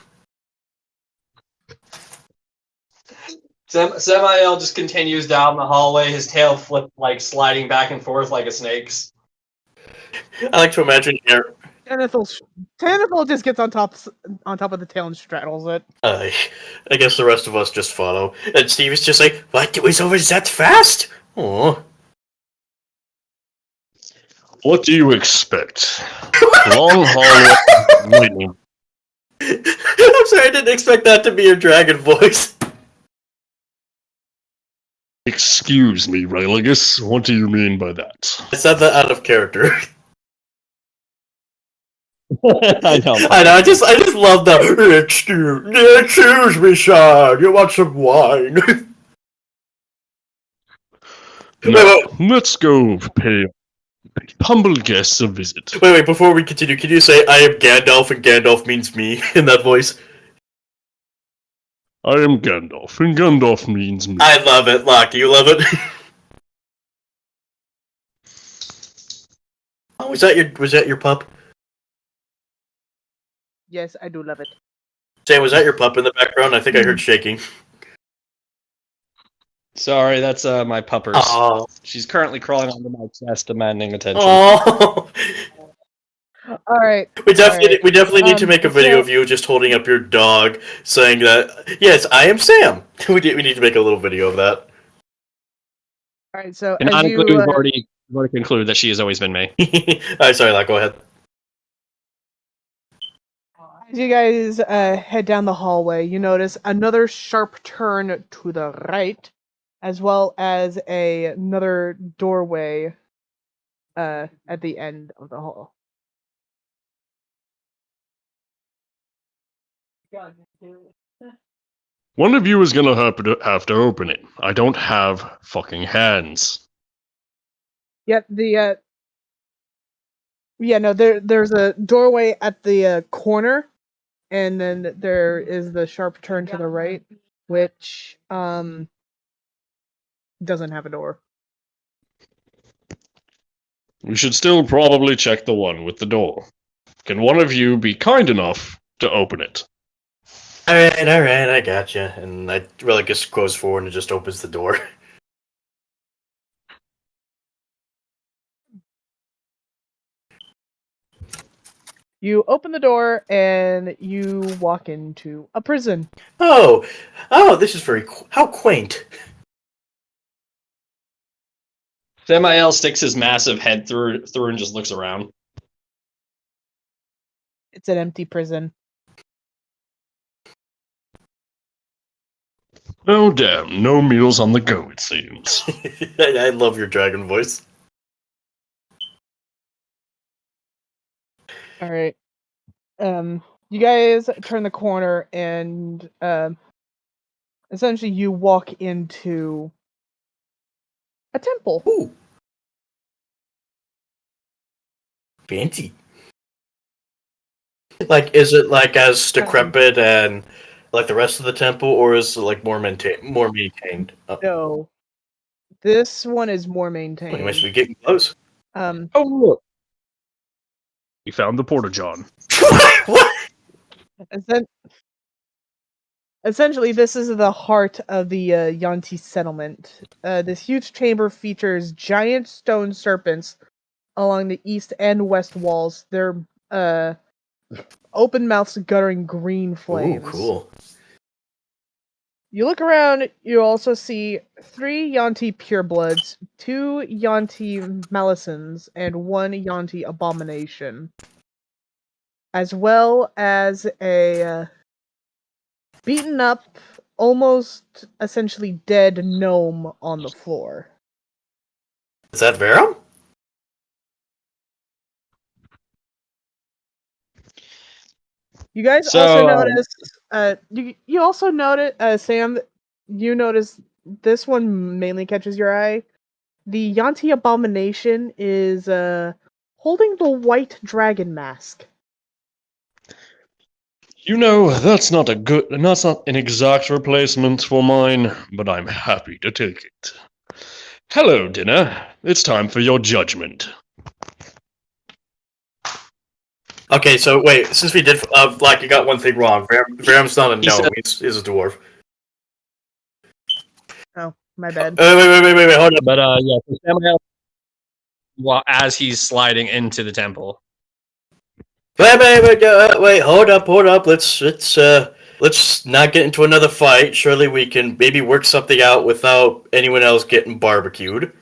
Samael just continues down the hallway, his tail sliding back and forth like a snake's. I like to imagine here. Tanithal just gets on top of the tail and straddles it. I guess the rest of us just follow. And Steve is just like, "What? It was over that fast?" Oh. What do you expect? Long hallway. Lightning. I'm sorry, I didn't expect that to be your dragon voice. Excuse me, Religus. What do you mean by that? I said that out of character. I know. I know. I just love that. Excuse me, son. You want some wine? Now, let's go pay humble guests a visit. Wait. Before we continue, can you say I am Gandalf and Gandalf means me in that voice? I am Gandalf, and Gandalf means me. I love it, Locke. You love it. Oh, was that your pup? Yes, I do love it. Sam, was that your pup in the background? I think I heard shaking. Sorry, that's my puppers. Oh. She's currently crawling onto my chest, demanding attention. Oh. All right. We definitely need to make a video so- of you just holding up your dog, saying that yes, I am Sam. We need to make a little video of that. All right. So And as honestly, you we've already concluded that she has always been me. Alright, sorry, Locke, go ahead. as you guys head down the hallway, you notice another sharp turn to the right, as well as another doorway at the end of the hall. One of you is gonna have to open it. I don't have fucking hands. Yep. There's a doorway at the corner, and then there is the sharp turn to the right, which doesn't have a door. We should still probably check the one with the door. Can one of you be kind enough to open it? Alright, I gotcha. And I really just goes forward and just opens the door. You open the door and you walk into a prison. Oh, this is how quaint. Samael sticks his massive head through and just looks around. It's an empty prison. Oh damn, no meals on the go, it seems. I love your dragon voice. All right. You guys turn the corner and essentially you walk into a temple. Ooh. Fancy. Like, is it like as decrepit and like the rest of the temple, or is it like more maintained? Oh. No. This one is more You maintained. must be getting close. Oh look. We found the Porta-John. What? Essentially, this is the heart of the Yanti settlement. This huge chamber features giant stone serpents along the east and west walls. They're open mouths guttering green flames. Ooh, cool. You look around, you also see 3 Yanti purebloods, 2 Yanti Malisons, and 1 Yanti abomination. As well as a beaten up, almost essentially dead gnome on the floor. Is that Varram? You guys also notice. You also notice, Sam. You notice this one mainly catches your eye. The Yanti abomination is holding the white dragon mask. You know, that's not an exact replacement for mine, but I'm happy to take it. Hello, dinner. It's time for your judgment. Okay, so wait, since we did, you got one thing wrong. Varram's not a gnome, he's a dwarf. Oh, my bad. Wait, hold on. But yeah, so Samael, well, as he's sliding into the temple. Wait, hold up. Let's not get into another fight. Surely we can maybe work something out without anyone else getting barbecued.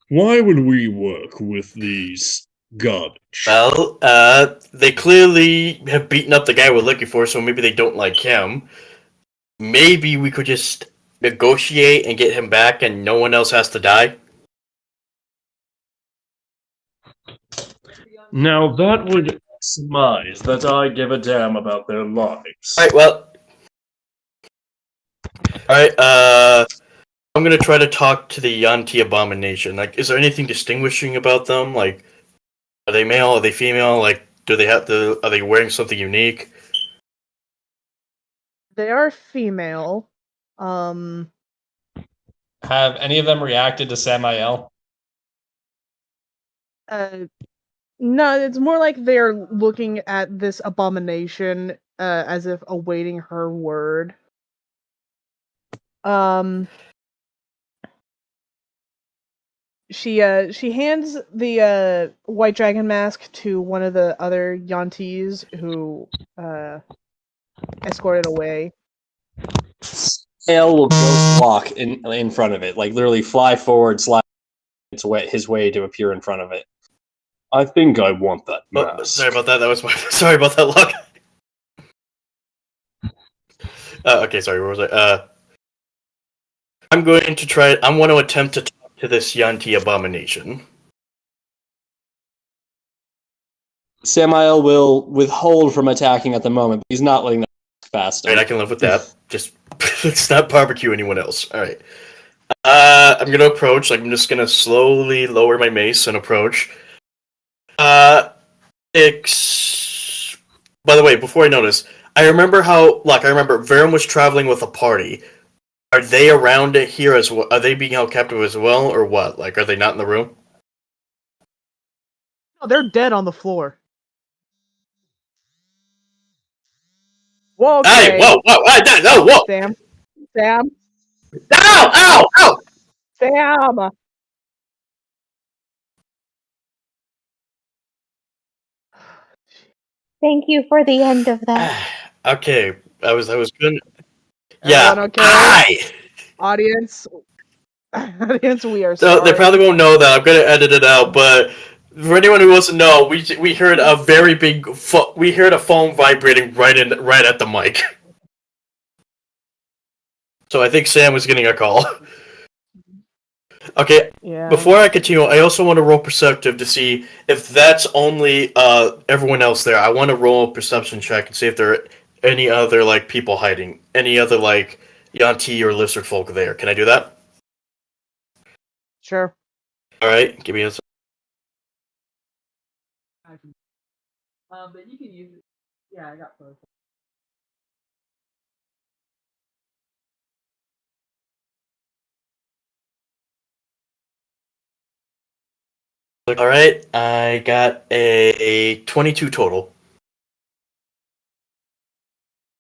Why would we work with these garbage? Well, they clearly have beaten up the guy we're looking for, so maybe they don't like him. Maybe we could just negotiate and get him back and no one else has to die. Now that would surmise that I give a damn about their lives. Alright, I'm gonna try to talk to the Yanti abomination. Like, is there anything distinguishing about them? Like, are they male? Are they female? Like, are they wearing something unique? They are female. Have any of them reacted to Samael? No, it's more like they're looking at this abomination as if awaiting her word. She hands the white dragon mask to one of the other Yantis who escorted away. Samael will ghost walk in front of it, like literally fly forward, slide his way to appear in front of it. I think I want that mask. Oh, sorry about that. Sorry about that, Luck. Okay, sorry. Where was I? I want to attempt to talk to this Yanti abomination. Samael will withhold from attacking at the moment, but he's not letting them fast. Alright, I can live with that. Just let's not barbecue anyone else. Alright. I'm gonna approach. Like, I'm just gonna slowly lower my mace and approach. By the way, before I notice, I remember Varram was traveling with a party. Are they around it here as well? Are they being held captive as well, or what? Like, are they not in the room? No, they're dead on the floor. Whoa, okay. Hey, whoa, whoa! Sam. Ow! Sam! Thank you for the end of that. Okay, I was gonna. Everyone okay? Hi! Audience, we are So sorry. they probably won't know that. I'm gonna edit it out, but for anyone who doesn't know, we heard a very big we heard a phone vibrating right at the mic. So I think Sam was getting a call. Okay, Yeah. Before I continue, I also want to roll perceptive to see if that's only everyone else there. I want to roll a perception check and see if there are any other like people hiding, any other like Yanti or lizard folk there. Can I do that? Sure. All right, give me a. But you can use it. Yeah, I got both. All right, I got a 22 total.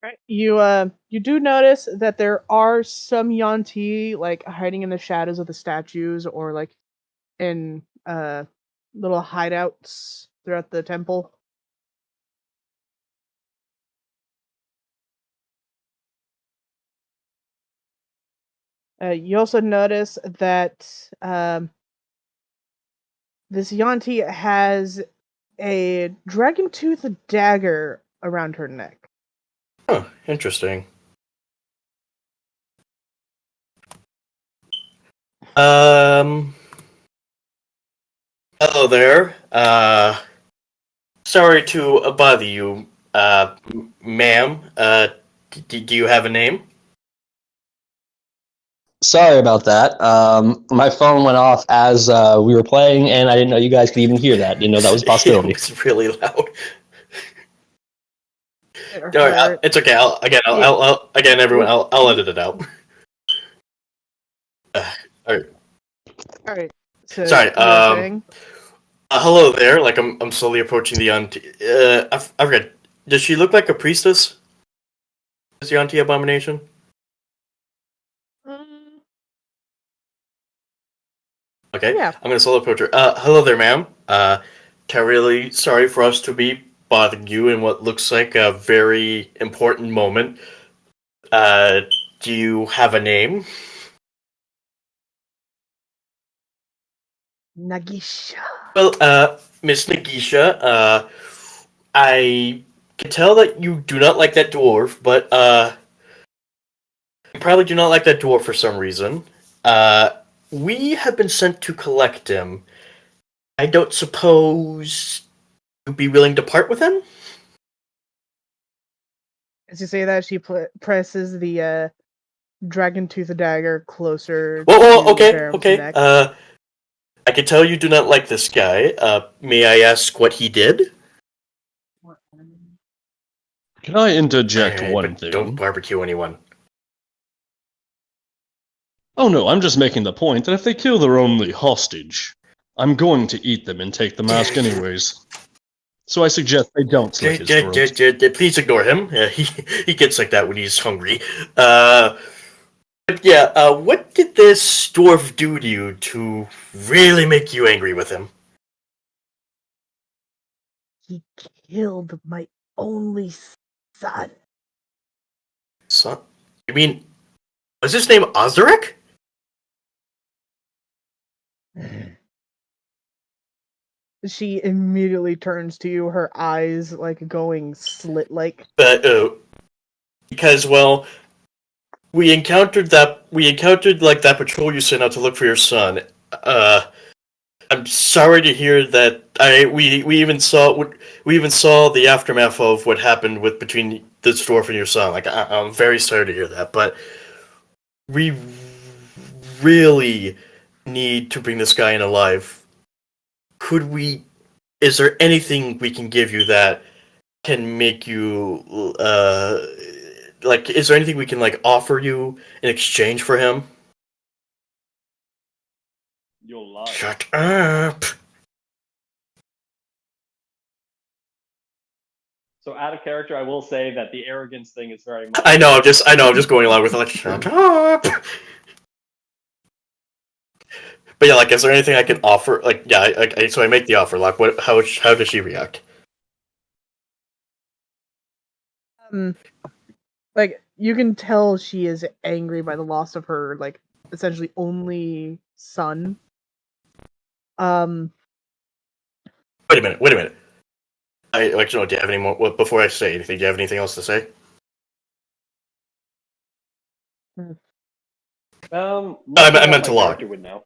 Right. You do notice that there are some Yanti like hiding in the shadows of the statues or like in little hideouts throughout the temple. You also notice that this Yanti has a dragon tooth dagger around her neck. Huh, interesting. Hello there. Sorry to bother you, ma'am. Do you have a name? Sorry about that. My phone went off as we were playing, and I didn't know you guys could even hear that. Didn't know that was a possibility. It was really loud. her. It's okay. I'll edit it out. All right. All right. So Sorry. you were saying? Hello there. Like I'm slowly approaching the auntie. I forgot. Does she look like a priestess? Is the auntie abomination? Okay. Yeah. I'm gonna slowly approach her. Hello there, ma'am. Really sorry for us to be bothering you in what looks like a very important moment. Do you have a name? Nagisha. Well, Miss Nagisha, I can tell that you do not like that dwarf, but you probably do not like that dwarf for some reason. We have been sent to collect him. I don't suppose you'd be willing to part with him? As you say that, she presses the dragon tooth dagger closer Whoa, to okay. Varram's neck. I can tell you do not like this guy. May I ask what he did? Can I interject Alright, one but thing? don't barbecue anyone. Oh no, I'm just making the point that if they kill their only hostage, I'm going to eat them and take the mask anyways. So I suggest they don't slit his throat. Please ignore him. He gets like that when he's hungry. But yeah, what did this dwarf do to you to really make you angry with him? He killed my only son. Son? You mean, was his name Ozarek? She immediately turns to you, her eyes like going slit-like. Because well, we encountered like that patrol you sent out to look for your son. I'm sorry to hear that. We even saw the aftermath of what happened between this dwarf and your son. Like I'm very sorry to hear that, but we really need to bring this guy in alive. Could we? Is there anything we can give you that can make you like? Is there anything we can like offer you in exchange for him? You'll lie. Shut up. So out of character, I will say that the arrogance thing is very much. I know. I'm just going along with it. Like, shut up. But yeah, like, is there anything I can offer? Like, yeah, so I make the offer. Like, what? How does she react? Like you can tell she is angry by the loss of her like essentially only son. Wait a minute. I like to know. Do you have any more? Before I say anything, do you have anything else to say? I meant to lie. Would know.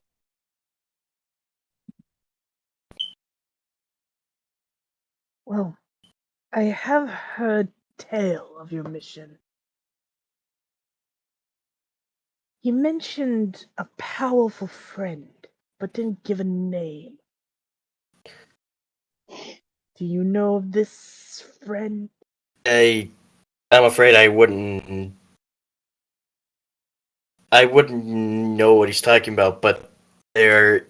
Well, I have heard tale of your mission. You mentioned a powerful friend, but didn't give a name. Do you know of this friend? I'm afraid I wouldn't. I wouldn't know what he's talking about, but there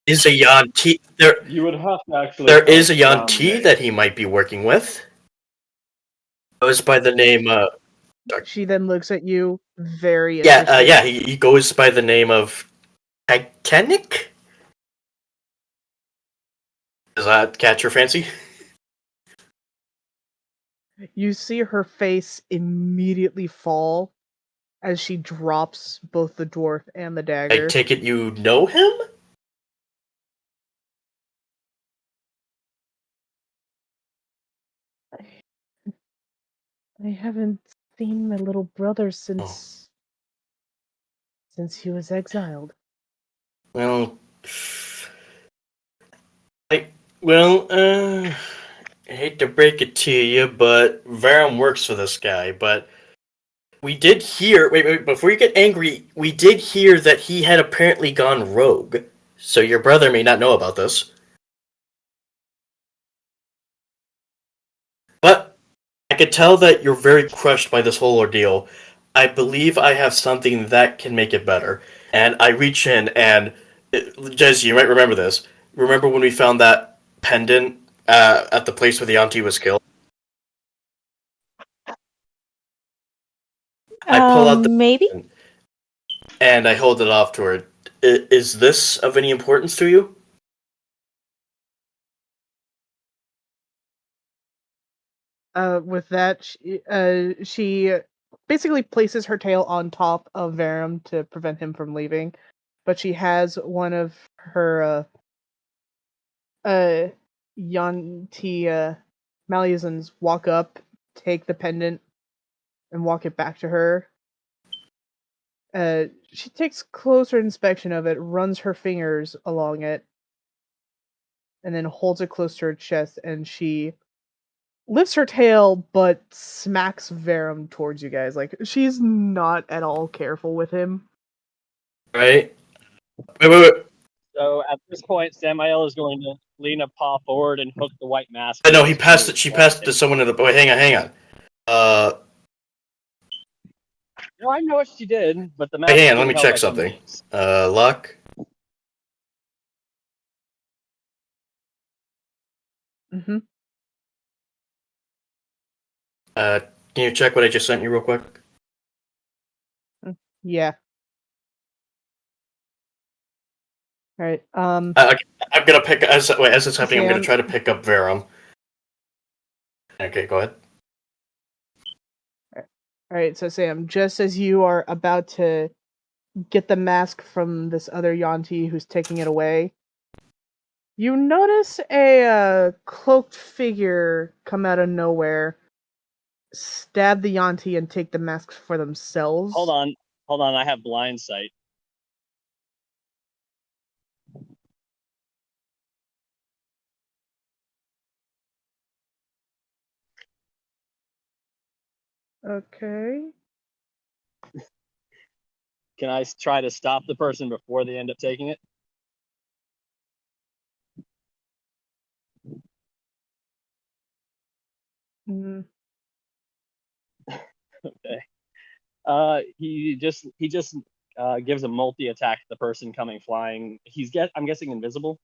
is a Yanti. You would have to actually. There is a Yanti that he might be working with. Goes by the name. She then looks at you very. Yeah. He goes by the name of Titanic. Does that catch your fancy? You see her face immediately fall as she drops both the dwarf and the dagger. I take it you know him? I haven't seen my little brother since he was exiled. Well, I hate to break it to you, but Varum works for this guy, but we did hear... Wait, before you get angry, we did hear that he had apparently gone rogue, so your brother may not know about this. But I could tell that you're very crushed by this whole ordeal. I believe I have something that can make it better. And I reach in and, Jez, you might remember this. Remember when we found that pendant at the place where the auntie was killed? I pull out the Maybe. pendant and I hold it off to her. Is this of any importance to you? With that, she basically places her tail on top of Varum to prevent him from leaving, but she has one of her Yanti Malleusins walk up, take the pendant, and walk it back to her. She takes closer inspection of it, runs her fingers along it, and then holds it close to her chest, and she lifts her tail but smacks Varum towards you guys. Like, she's not at all careful with him. Right? Wait. So at this point, Samael is going to lean a paw forward and hook the white mask. I know, he passed it. She passed it to someone in the. Wait, hang on. No, I know what she did, but the mask. Hang on, let me check something. Luck. Mm-hmm. Can you check what I just sent you real quick? Yeah. All right. I'm gonna pick as it's happening. I'm gonna try to pick up Varum. Okay, go ahead. All right. So Sam, just as you are about to get the mask from this other Yanti who's taking it away, you notice a cloaked figure come out of nowhere, stab the Yanti, and take the mask for themselves. Hold on. I have blind sight. Okay. Can I try to stop the person before they end up taking it? Mm. Okay. He just gives a multi attack to the person coming flying. I'm guessing invisible.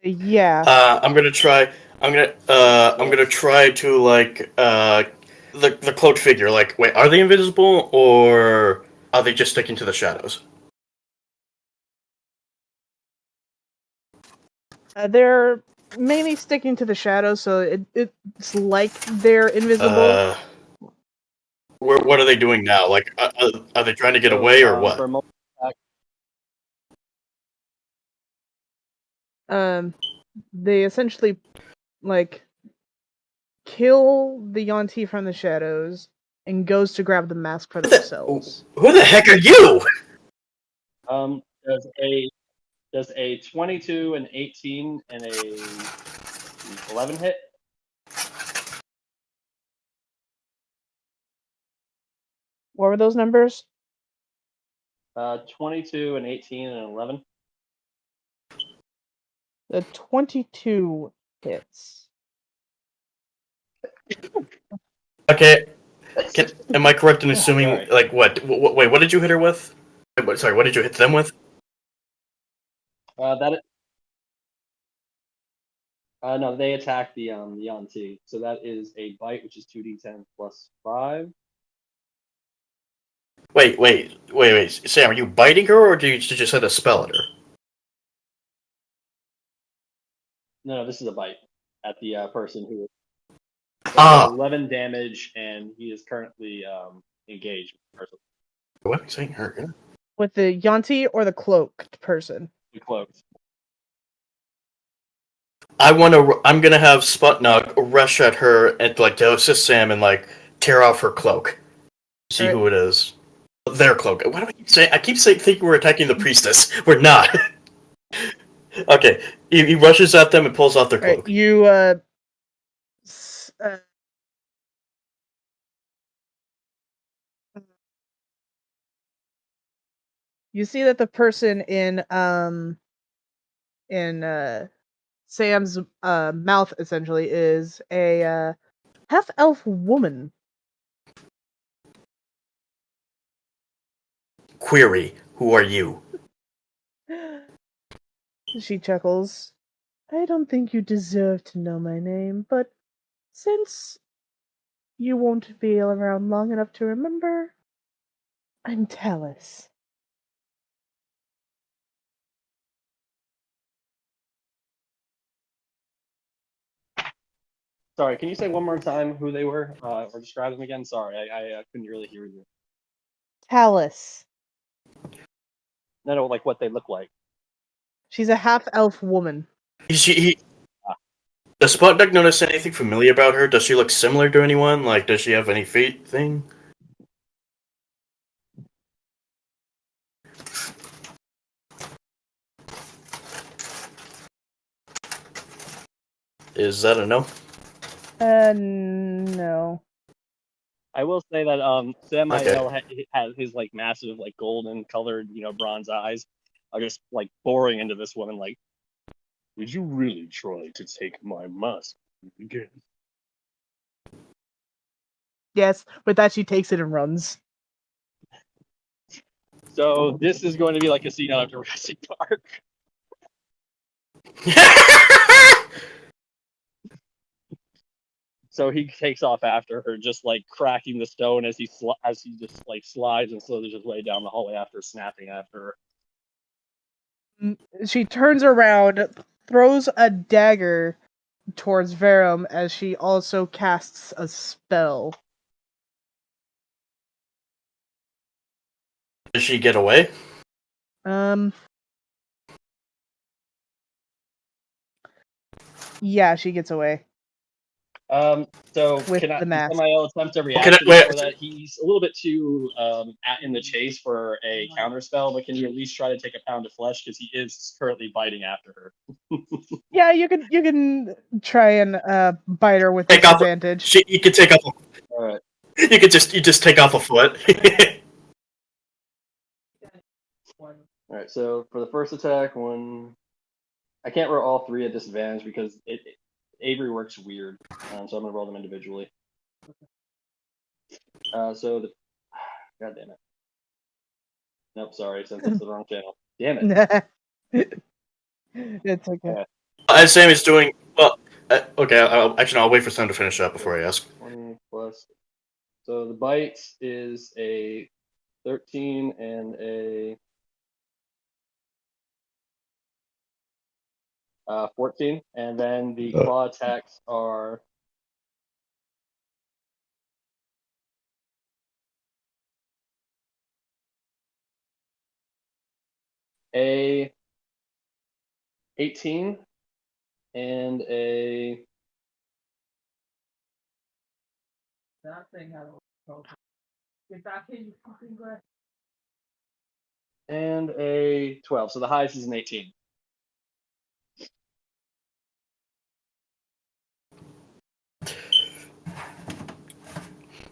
Yeah. I'm gonna try. I'm gonna try to the cloaked figure. Like, wait, are they invisible or are they just sticking to the shadows? They're mainly sticking to the shadows, so it's like they're invisible. What are they doing now? Like, are they trying to get away or what? For a multi-attack, They essentially kill the Yanti from the shadows and goes to grab the mask for themselves. Who the heck are you? does a 22, an 18, and a 11 hit? What were those numbers? 22, an 18, and an 11. The 22 hits. Okay. Am I correct in assuming, Sorry. like, what? Wait, what did you hit her with? Sorry, what did you hit them with? No, they attack the Yanti. So that is a bite, which is 2d10 plus 5. Wait. Sam, are you biting her, or did you just hit a spell at her? No, this is a bite at the person who. 11 damage, and he is currently engaged with the person. What am I saying? Her? With the Yanti or the cloaked person? The cloaked. I'm gonna have Sputnik rush at her and to assist Sam and tear off her cloak. See who it is. Their cloak. What do I keep saying? I keep thinking we're attacking the priestess. We're not. Okay. He rushes at them and pulls off their cloak. Right, you you see that the person in Sam's mouth essentially is a half-elf woman. Query, who are you? She chuckles. I don't think you deserve to know my name, but since you won't be around long enough to remember, I'm Talus. Sorry, can you say one more time who they were, or describe them again? Sorry, I couldn't really hear you. Talus. No, like what they look like. She's a half-elf woman. Does Sputnik notice anything familiar about her? Does she look similar to anyone? Like, does she have any fate thing? Is that a no? No. I will say that Sam Okay. has his like massive like golden colored bronze eyes are just like boring into this woman like, did you really try to take my mask again? Yes, with that she takes it and runs. So this is going to be like a scene out of Jurassic Park. So he takes off after her, just like cracking the stone as he just like slides and slowly just way down the hallway after snapping after her. She turns around, throws a dagger towards Verum as she also casts a spell. Does she get away? Yeah, she gets away. So With can the mask. I'll attempt a reaction before that? He's a little bit too in the chase for a counter spell, but can you at least try to take a pound of flesh because he is currently biting after her? Yeah, you can try and bite her with disadvantage. You can take off. All right. You just take off a foot. All right. So for the first attack, I can't roll all three at disadvantage because Avery works weird, so I'm gonna roll them individually. So the God damn it. Nope, sorry, since it's the wrong channel. Damn it. It's okay. As Sam is doing well. Okay, I'll wait for Sam to finish up before I ask. 20 plus. So the bite is a 13 and a 14, and then the claw attacks are a 18 and a and a 12. So the highest is an 18.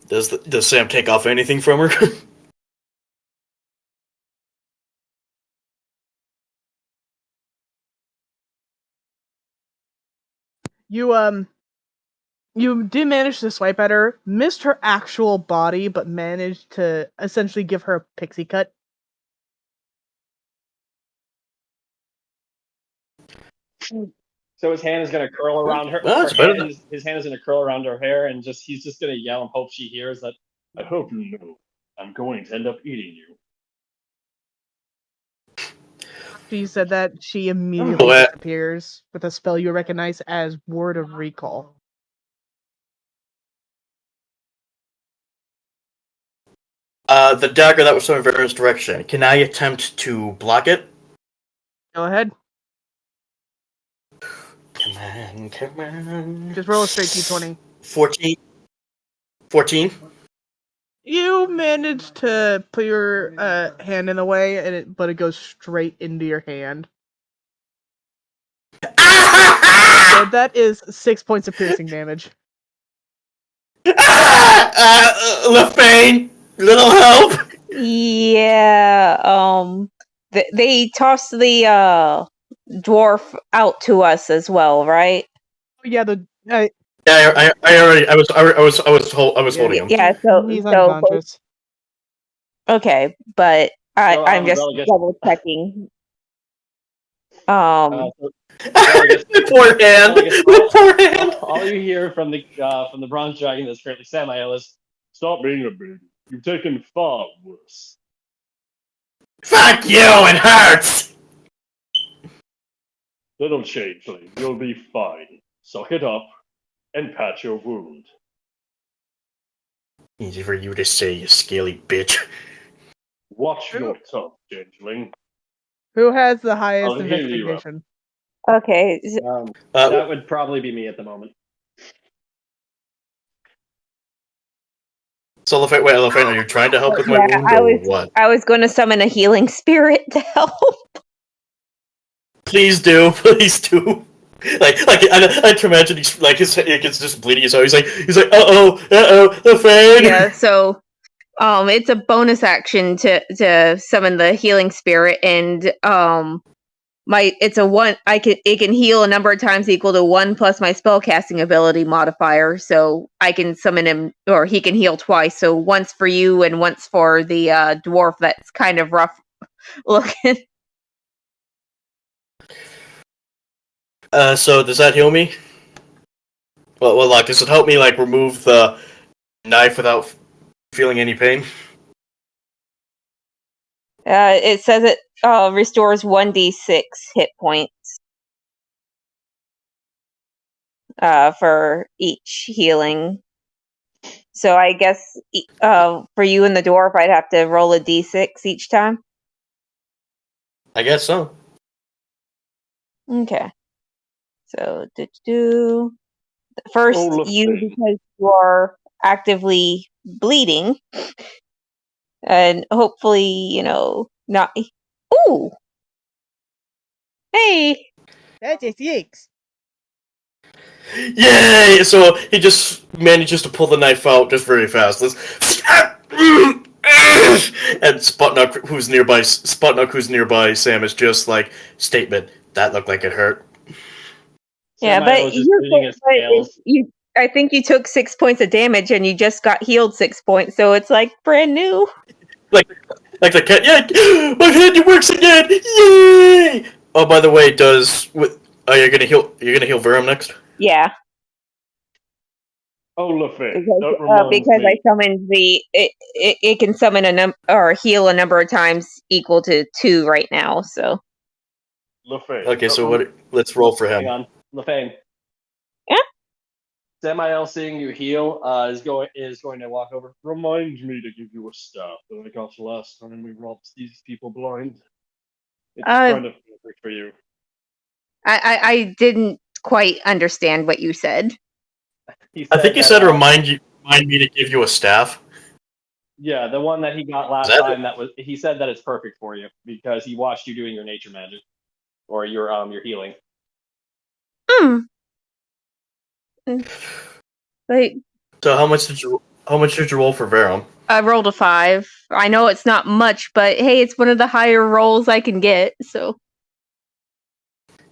Does Sam take off anything from her? You did manage to swipe at her, missed her actual body, but managed to essentially give her a pixie cut. So his hand is going to curl around her. His hand is going to curl around her hair, and he's just going to yell and hope she hears that. I hope you know I'm going to end up eating you. After you said that, she immediately disappears with a spell you recognize as Word of Recall. The dagger that was thrown in Varram's direction. Can I attempt to block it? Go ahead. Come on. Just roll a straight d20. 14. 14. You managed to put your hand in the way, but it goes straight into your hand. So that is 6 points of piercing damage. Left pain. Little help. Yeah. They toss the dwarf out to us as well, right? Yeah, Yeah, I was holding him. Yeah, he's so unconscious. okay, but So, I'm just Bella gets- double checking. Poor hand. All you hear from the bronze dragon that's currently Samael is, "Stop being a baby. You've taken far worse." Fuck you, it hurts! Little changeling, you'll be fine. Suck it up and patch your wound. Easy for you to say, you scaly bitch. Watch your tongue, changeling. Who has the highest I'll heal you up. investigation? Okay, That would probably be me at the moment. So, Elephant, are you trying to help with my wound, or what? I was going to summon a healing spirit to help. Please do. I can imagine he's like it gets just bleeding. So he's like, the fan. Yeah, so it's a bonus action to summon the healing spirit, and it's a one. It can heal a number of times equal to 1 plus my spellcasting ability modifier. So I can summon him, or he can heal twice. So once for you and once for the dwarf that's kind of rough looking. So does that heal me? Well, does it help me remove the knife without feeling any pain? It says it restores 1d6 hit points for each healing. So I guess for you and the dwarf, I'd have to roll a d6 each time. I guess so. Okay. So first you, because you're actively bleeding, and hopefully not. Ooh. Hey. That's just yikes. Yay! So he just manages to pull the knife out just very fast. And Sputnik, who's nearby Sam, is just like, statement, that looked like it hurt. Yeah, but I think you took 6 points of damage and you just got healed 6 points, so it's like brand new. Like the cat, yeah, my hand works again! Yay! Oh, by the way, you're gonna heal Varram next? Yeah. Oh, LaFay, because I summoned it can summon or heal a number of times equal to 2 right now, so. LaFay. Okay, so let's roll for him. Hang on. LaFay. Yeah? Samael seeing you heal is going to walk over. Remind me to give you a staff that I got last time we robbed these people blind. It's kind of perfect for you. I didn't quite understand what you said. I think you said remind me to give you a staff. Yeah, the one that he got last time. He said that it's perfect for you because he watched you doing your nature magic or your healing. Like, so how much did you roll for Varram? I rolled a 5. I know it's not much, but hey, it's one of the higher rolls I can get. So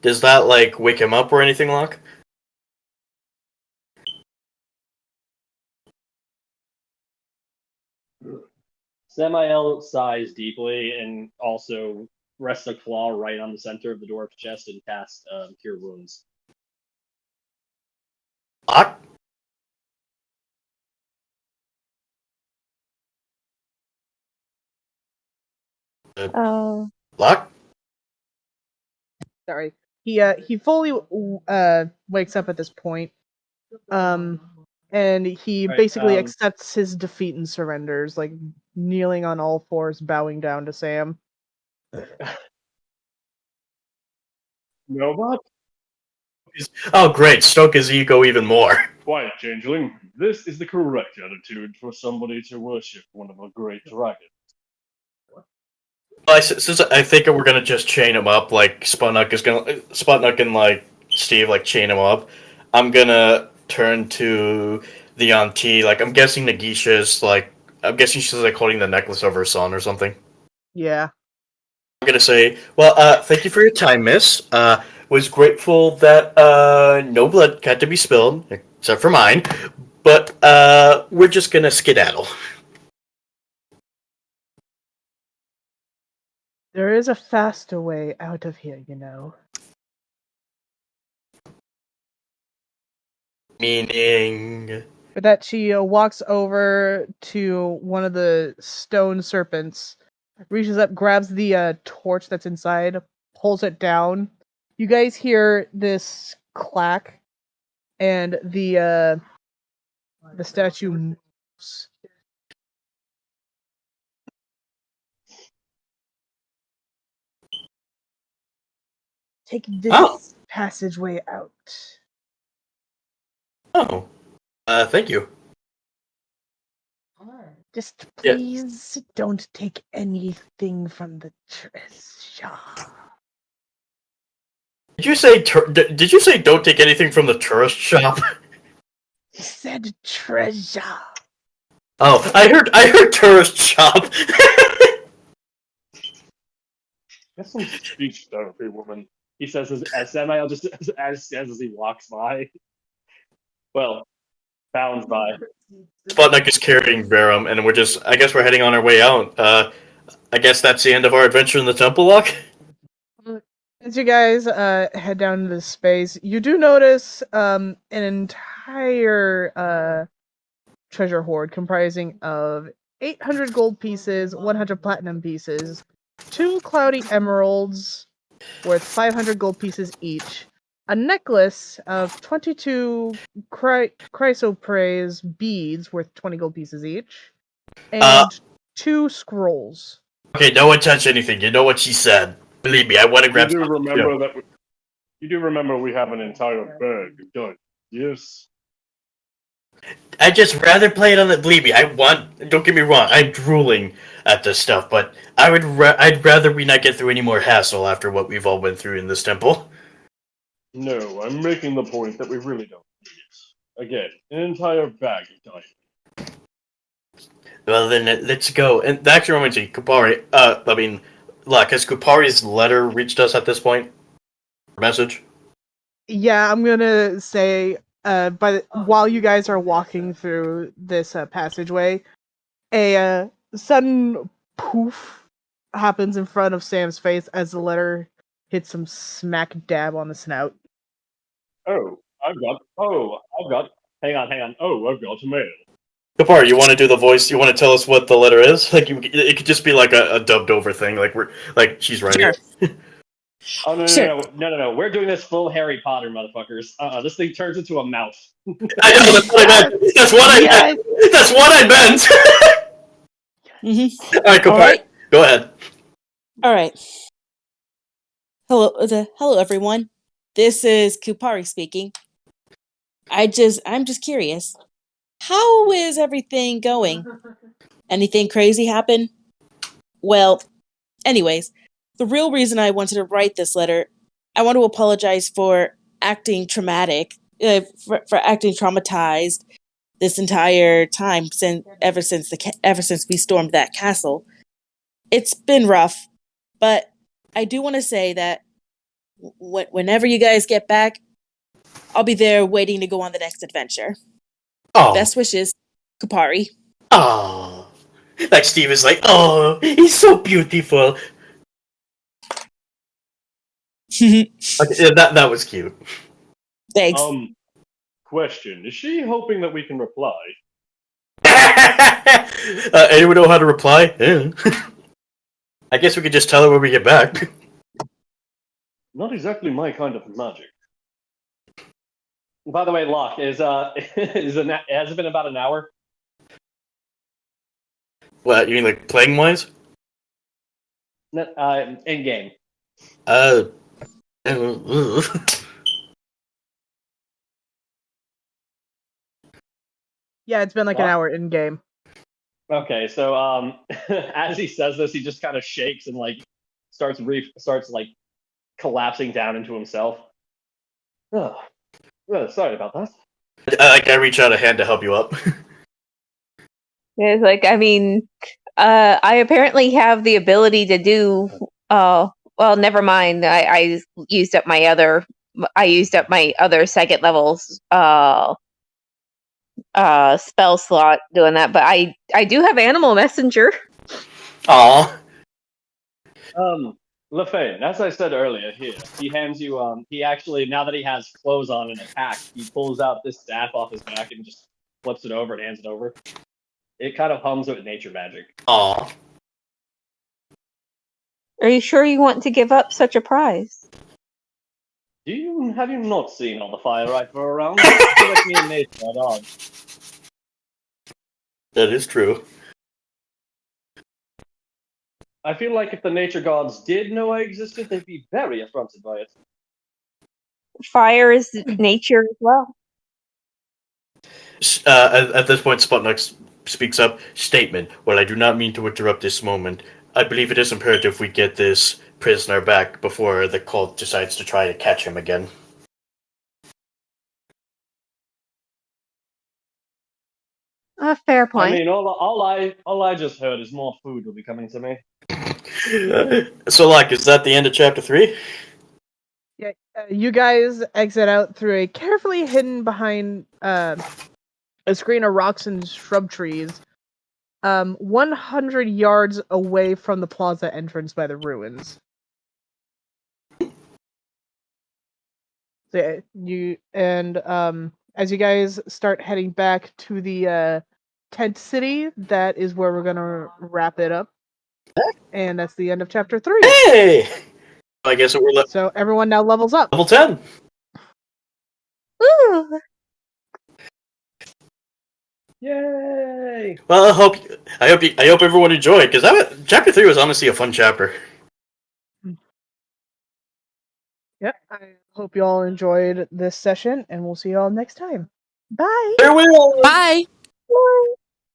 does that wake him up or anything, Locke? Samael sighs deeply and also rests a claw right on the center of the dwarf's chest and casts Cure Wounds. Locke? Locke? Sorry. He fully wakes up at this point. And he basically accepts his defeat and surrenders, like kneeling on all fours, bowing down to Sam. Robot? Oh, great. Stoke his ego even more. Quiet, changeling. This is the correct attitude for somebody to worship one of our great dragons. I think we're gonna just chain him up, like Sputnik and Steve chain him up. I'm gonna turn to the auntie. I'm guessing Nagisha's I'm guessing she's holding the necklace of her son or something. Yeah. I'm gonna say, well, thank you for your time, miss. Was grateful that no blood got to be spilled, except for mine. But we're just gonna skedaddle. There is a faster way out of here, you know. Meaning. But that she walks over to one of the stone serpents, reaches up, grabs the torch that's inside, pulls it down. You guys hear this clack, and the statue moves. Take this passageway out. Oh. Thank you. Just please don't take anything from the treasure. Did you say? Did you say don't take anything from the tourist shop? I said treasure. Oh, I heard tourist shop. That's some speech therapy, woman. He says as Samael just as he walks by. Well, bounds by. Sputnik is carrying Verum, and I guess we're heading on our way out. I guess that's the end of our adventure in the Temple Lock. As you guys head down into this space, you do notice an entire treasure hoard comprising of 800 gold pieces, 100 platinum pieces, 2 cloudy emeralds worth 500 gold pieces each, a necklace of 22 chrysoprase beads worth 20 gold pieces each, and 2 scrolls. Okay, no one touch anything. You know what she said. Believe me, I want to grab. You do remember we have an entire bag of dirt. Yes. I'd just rather play it on the. Believe me, don't get me wrong. I'm drooling at this stuff, but I'd rather we not get through any more hassle after what we've all went through in this temple. No, I'm making the point that we really don't need it. Again, an entire bag of diamonds. Well, then let's go. And that actually reminds me, Kupari. Has Kupari's letter reached us at this point? Message. Yeah, I'm gonna say, while you guys are walking through this passageway, a sudden poof happens in front of Sam's face as the letter hits him smack dab on the snout. I've got. Hang on. I've got a mail. Kupari, you want to do the voice? You want to tell us what the letter is? It could just be like a dubbed over thing. She's writing. Sure. Oh no, Sure. no! We're doing this full Harry Potter, motherfuckers. This thing turns into a mouth. I know, that's what I meant. That's what I meant. Mm-hmm. All right, Kupari, right. Go ahead. All right. Hello, everyone. This is Kupari speaking. I'm just curious. How is everything going? Anything crazy happen? Well, anyways, the real reason I wanted to write this letter, I want to apologize for acting traumatic, for acting traumatized this entire time ever since we stormed that castle. It's been rough, but I do want to say that whenever you guys get back, I'll be there waiting to go on the next adventure. Oh. Best wishes, Kupari. Oh. Like Steve is like, oh, he's so beautiful. That was cute. Thanks. Question: is she hoping that we can reply? Anyone know how to reply? Yeah. I guess we could just tell her when we get back. Not exactly my kind of magic. By the way, Locke, has it been about an hour? What, you mean like playing wise? In game. Yeah, it's been like an hour in game. Okay, so as he says this, he just kind of shakes and starts collapsing down into himself. Oh, sorry about that. I reach out a hand to help you up. It's I apparently have the ability to do Oh, well, never mind. I used up my other. I used up my other second levels spell slot doing that, but I do have animal messenger. Aw. LaFane, as I said earlier, here he hands you. He actually, now that he has clothes on and a pack, he pulls out this staff off his back and just flips it over and hands it over. It kind of hums with nature magic. Aw. Are you sure you want to give up such a prize? Have you not seen all the fire rifle around? I feel like me and nature are at odds. That is true. I feel like if the nature gods did know I existed, they'd be very affronted by it. Fire is nature as well. At this point, Sputnik speaks up. Statement. While I do not mean to interrupt this moment, I believe it is imperative we get this prisoner back before the cult decides to try to catch him again. A fair point. I mean, all I just heard is more food will be coming to me. So, like, is that the end of chapter 3? Yeah, you guys exit out through a carefully hidden behind a screen of rocks and shrub trees, 100 yards away from the plaza entrance by the ruins. So as you guys start heading back to the tent city, that is where we're gonna wrap it up, and that's the end of chapter 3. Hey! I guess we're So everyone now levels up. level 10. Woo! Yay! Well, I hope everyone enjoyed, because chapter 3 was honestly a fun chapter. Yep. I hope you all enjoyed this session, and we'll see you all next time. Bye. Farewell! Bye. Bye.